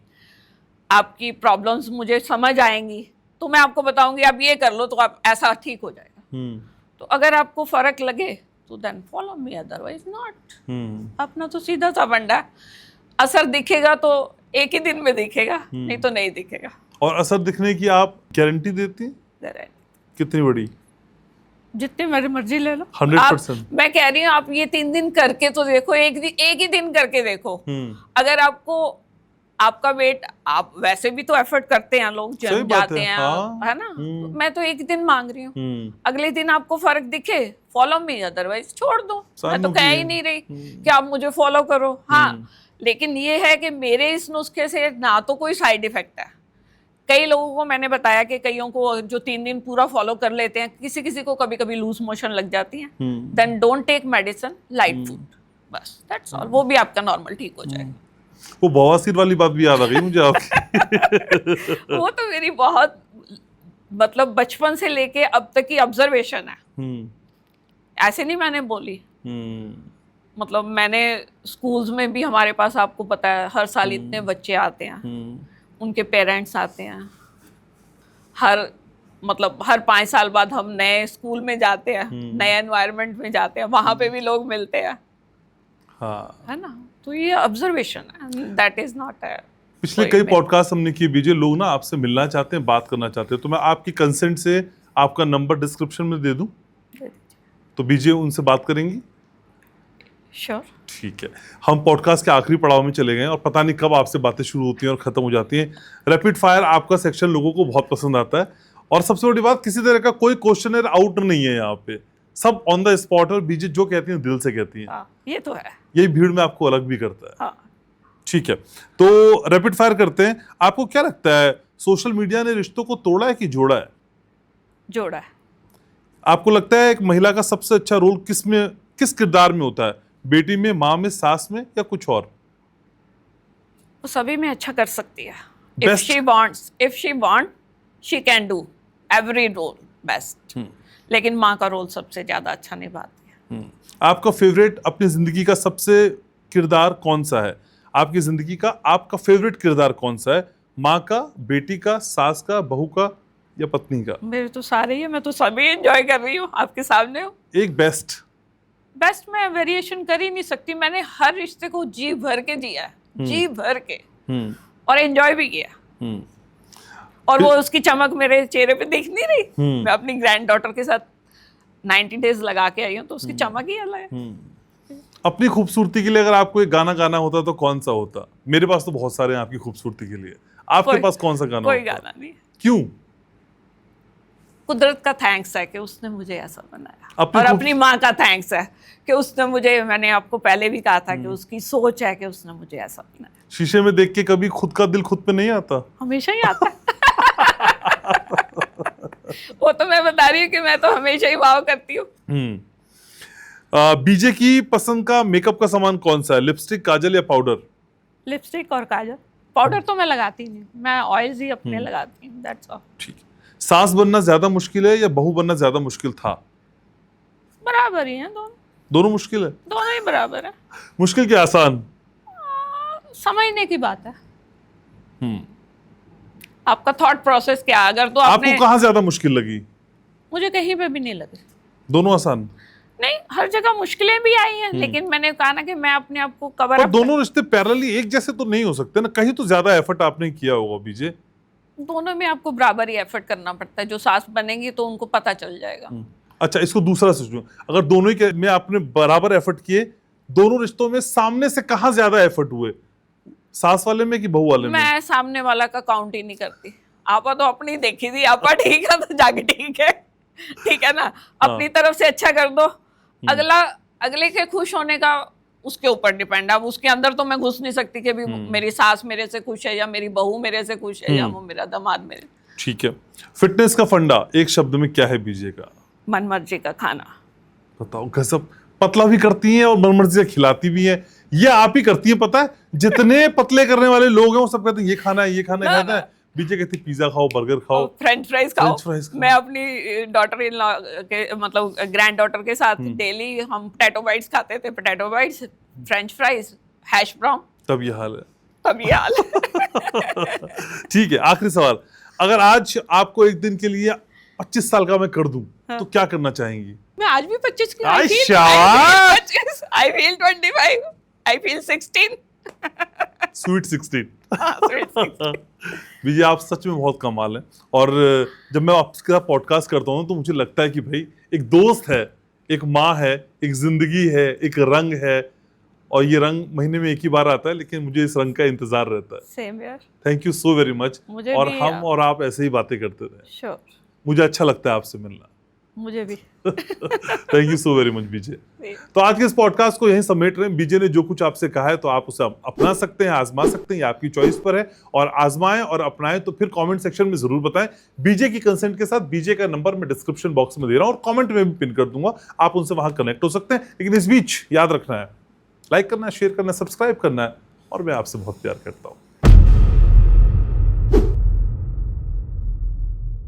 आपकी प्रॉब्लम्स मुझे समझ आएंगी, तो मैं आपको बताऊंगी आप ये कर लो तो आप ऐसा ठीक हो जाएगा। तो अगर आपको फर्क लगे तो then follow me, otherwise not. अपना तो सीधा सा फंडा है, असर दिखेगा तो एक ही दिन में दिखेगा, नहीं तो नहीं दिखेगा। और असर दिखने की आप गारंटी देती हैं? कितनी बड़ी? जितनी मेरी मर्जी ले लो। 100%। मैं कह रही हूँ आप ये 3 दिन करके तो देखो, एक ही दिन करके देखो। अगर आपको आपका वेट, आप वैसे भी तो एफर्ट करते हैं लोग, सही जिम बात जाते है, हैं, हाँ। है ना। तो मैं तो एक दिन मांग रही हूँ, अगले दिन आपको फर्क दिखे फॉलो मी, अदरवाइज छोड़ दो। मैं तो कह ही नहीं रही कि आप मुझे फॉलो करो। हाँ, लेकिन ये है कि मेरे इस नुस्खे से ना तो कोई साइड इफेक्ट है। कई लोगों को मैंने बताया कि कईयों को जो 3 दिन पूरा फॉलो कर लेते हैं, किसी को कभी कभी लूज मोशन लग जाती है, then don't take medicine, light food, बस दैट्स ऑल। वो भी आपका नॉर्मल ठीक हो जाएगा। वो बवासीर वाली बात भी याद आ गई मुझे आपकी। वो तो मेरी बहुत, मतलब बचपन से लेके अब तक की ऑब्जर्वेशन है, ऐसे नहीं मैंने बोली। मतलब मैंने स्कूल्स में भी, हमारे पास आपको पता है हर साल इतने बच्चे आते हैं, उनके पेरेंट्स आते हैं, हर 5 साल बाद हम नए स्कूल में जाते हैं, नए एनवायरनमेंट में जाते हैं, वहां पे भी लोग मिलते हैं। हाँ। है ना। तो ये ऑब्जर्वेशन है, दैट इज नॉट है। पिछले कई पॉडकास्ट हमने किए बीजे, लोग ना आपसे मिलना चाहते हैं, बात करना चाहते हैं, तो मैं आपकी कंसेंट से आपका नंबर डिस्क्रिप्शन में दे दूं, तो बीजे उनसे बात करेंगी? श्योर। ठीक है। हम पॉडकास्ट के आखिरी पड़ाव में चले गए और पता नहीं कब आपसे बातें शुरू होती हैं और खत्म हो जाती हैं। रैपिड फायर आपका सेक्शन लोगों को बहुत पसंद आता है, और सबसे बड़ी बात, किसी तरह का कोई क्वेश्चनर आउट नहीं है यहाँ पे, सब ऑन द स्पॉट, और बीजे जो कहती हैं दिल से कहती हैं। हाँ, ये तो है। यही भीड़ में आपको अलग भी करता है। हाँ। ठीक है, तो रैपिड फायर करते हैं। आपको क्या लगता है, सोशल मीडिया ने रिश्तों को तोड़ा है कि जोड़ा है? जोड़ा है। आपको लगता है एक महिला का सबसे अच्छा रोल किस किरदार में होता है? बेटी में, माँ में, सास में, या कुछ और? वो सभी में अच्छा कर सकती है। Best- if she want she can do every role best, लेकिन माँ का रोल सबसे ज्यादा अच्छा निभाती है। आपका फेवरेट अपनी जिंदगी का सबसे किरदार कौन सा है? आपकी जिंदगी का आपका फेवरेट किरदार कौन सा है? माँ का, बेटी का, सास का, बहू का या पत्नी का? मेरे तो सारे ही है, मैं तो सभी एंजॉय कर रही हूँ, आपके सामने हूँ। एक बेस्ट। बेस्ट मैं वेरिएशन कर ही नहीं सकती, मैंने हर रिश्ते को जी भर के जिया है, जी भर के, और एंजॉय भी किया। और वो उसकी चमक मेरे चेहरे पे दिख नहीं रही। मैं अपनी ग्रैंड डॉटर के साथ 90 डेज लगा के आई हूँ, तो उसकी चमक ही अलग है। अपनी खूबसूरती के लिए अगर आपको एक गाना गाना होता तो कौन सा होता? मेरे पास तो बहुत सारे हैं आपकी खूबसूरती के लिए, आपके पास कौन सा गाना कोई होता? गाना नहीं। क्यों? कुदरत का थैंक्स है कि उसने मुझे ऐसा बनाया, अपनी और खूब- अपनी माँ का थैंक्स है कि उसने मुझे, मैंने आपको पहले भी कहा था कि उसकी सोच है कि उसने मुझे ऐसा बनाया। शीशे में देख के कभी खुद का दिल खुद पे नहीं आता? हमेशा ही आता है। वो तो मैं बता रही हूँ कि मैं तो हमेशा ही वाव करती हूँ। बीजे की पसंद का मेकअप का सामान कौन सा है? लिपस्टिक, काजल या पाउडर? लिपस्टिक और काजल। पाउडर तो मैं लगाती नहीं, मैं ऑयल्स ही अपने लगाती हूँ, दैट्स ऑल। ठीक है। सास बनना ज्यादा मुश्किल है या बहू बनना ज्यादा मुश्किल था? बराबर ही है दोनों, दोनों मुश्किल है। दोनों ही बराबर है। मुश्किल क्या आसान? समझने की बात है। आपका थॉट प्रोसेस क्या, अगर तो आपने, आपको कहाँ ज्यादा मुश्किल लगी? मुझे कहीं पे भी नहीं लगी। दोनों आसान? नहीं, हर जगह मुश्किलें भी आई हैं, लेकिन मैंने कहा ना कि मैं अपने आप को कवर पर अप, दोनों रिश्ते पैरेलली एक जैसे तो नहीं हो सकते ना, कहीं तो ज्यादा एफर्ट आपने किया होगा बीजे। दोनों में आपको बराबर ही एफर्ट करना पड़ता है। जो सास बनेंगी तो उनको पता चल जाएगा। अच्छा, इसको दूसरा सोचो, अगर दोनों ही में आपने बराबर एफर्ट किए, दोनों रिश्तों में सामने से कहाँ ज्यादा एफर्ट हुए? सास वाले में कि बहू वाले में? मैं सामने वाला का काउंट ही नहीं करती। आपा तो अपनी देखी थी, आपा ठीक है तो जाके ठीक है, ठीक है ना। अपनी तरफ से अच्छा कर दो, अगला, अगले के खुश होने का उसके ऊपर डिपेंड है। अब उसके अंदर तो मैं घुस नहीं सकती कि भी मेरी सास मेरे से खुश है या मेरी बहू मेरे से खुश है या वो मेरा दामाद मेरे। ठीक है। फिटनेस का फंडा एक शब्द में क्या है बीजे का? मन मर्जी का खाना। बताओ, गजब। पतला भी करती हैं और मन मर्जी से खिलाती भी हैं। ये आप ही करती हैं, पता है। जितने पतले करने वाले लोग हैं वो सब कहते हैं ये खाना है, ये खाना है, खाना है। बीजे कहती पिज्जा खाओ, बर्गर खाओ, फ्रेंच फ्राइज खाओ। फ्रेंच फ्राइज खाओ। मैं अपनी डॉटर इन लॉ के, मतलब ग्रैंड डॉटर के साथ डेली हम पोटैटो बाइट्स खाते थे। Potato bytes, French fries, hash brown. तब ये हाल है। तब ये हाल है। ठीक है, आखिरी सवाल। अगर आज आपको एक दिन के लिए 25 साल का मैं कर दूं तो क्या करना चाहेंगी? मैं आज भी 25 की, आई शाबाश! I feel 25, I feel 16. Sweet 16। Sweet 16. विजय, आप सच में बहुत कमाल हैं। और जब मैं आपके साथ पॉडकास्ट करता हूँ तो मुझे लगता है कि भाई एक दोस्त है, एक माँ है, एक जिंदगी है, एक रंग है, और ये रंग महीने में एक ही बार आता है, लेकिन मुझे इस रंग का इंतजार रहता है। Same here. Thank you so very much. मुझे और भी, हम और आप ऐसे ही बातें करते रहे। Sure. मुझे अच्छा लगता है आपसे मिलना। मुझे भी। Thank you so very much BJ. तो आज के इस पॉडकास्ट को यहीं समेट रहे हैं। बीजे ने जो कुछ आपसे कहा है तो आप उसे अपना सकते हैं, आजमा सकते हैं, ये आपकी चॉइस पर है। और आजमाएं और अपनाएं तो फिर कमेंट सेक्शन में जरूर बताएं। बीजे की कंसेंट के साथ बीजे का नंबर मैं डिस्क्रिप्शन बॉक्स में दे रहा हूं और कमेंट में भी पिन कर दूंगा, आप उनसे वहां कनेक्ट हो सकते हैं। लेकिन इस बीच याद रखना है, लाइक करना है, शेयर करना है, सब्सक्राइब करना है, और मैं आपसे बहुत प्यार करता हूं।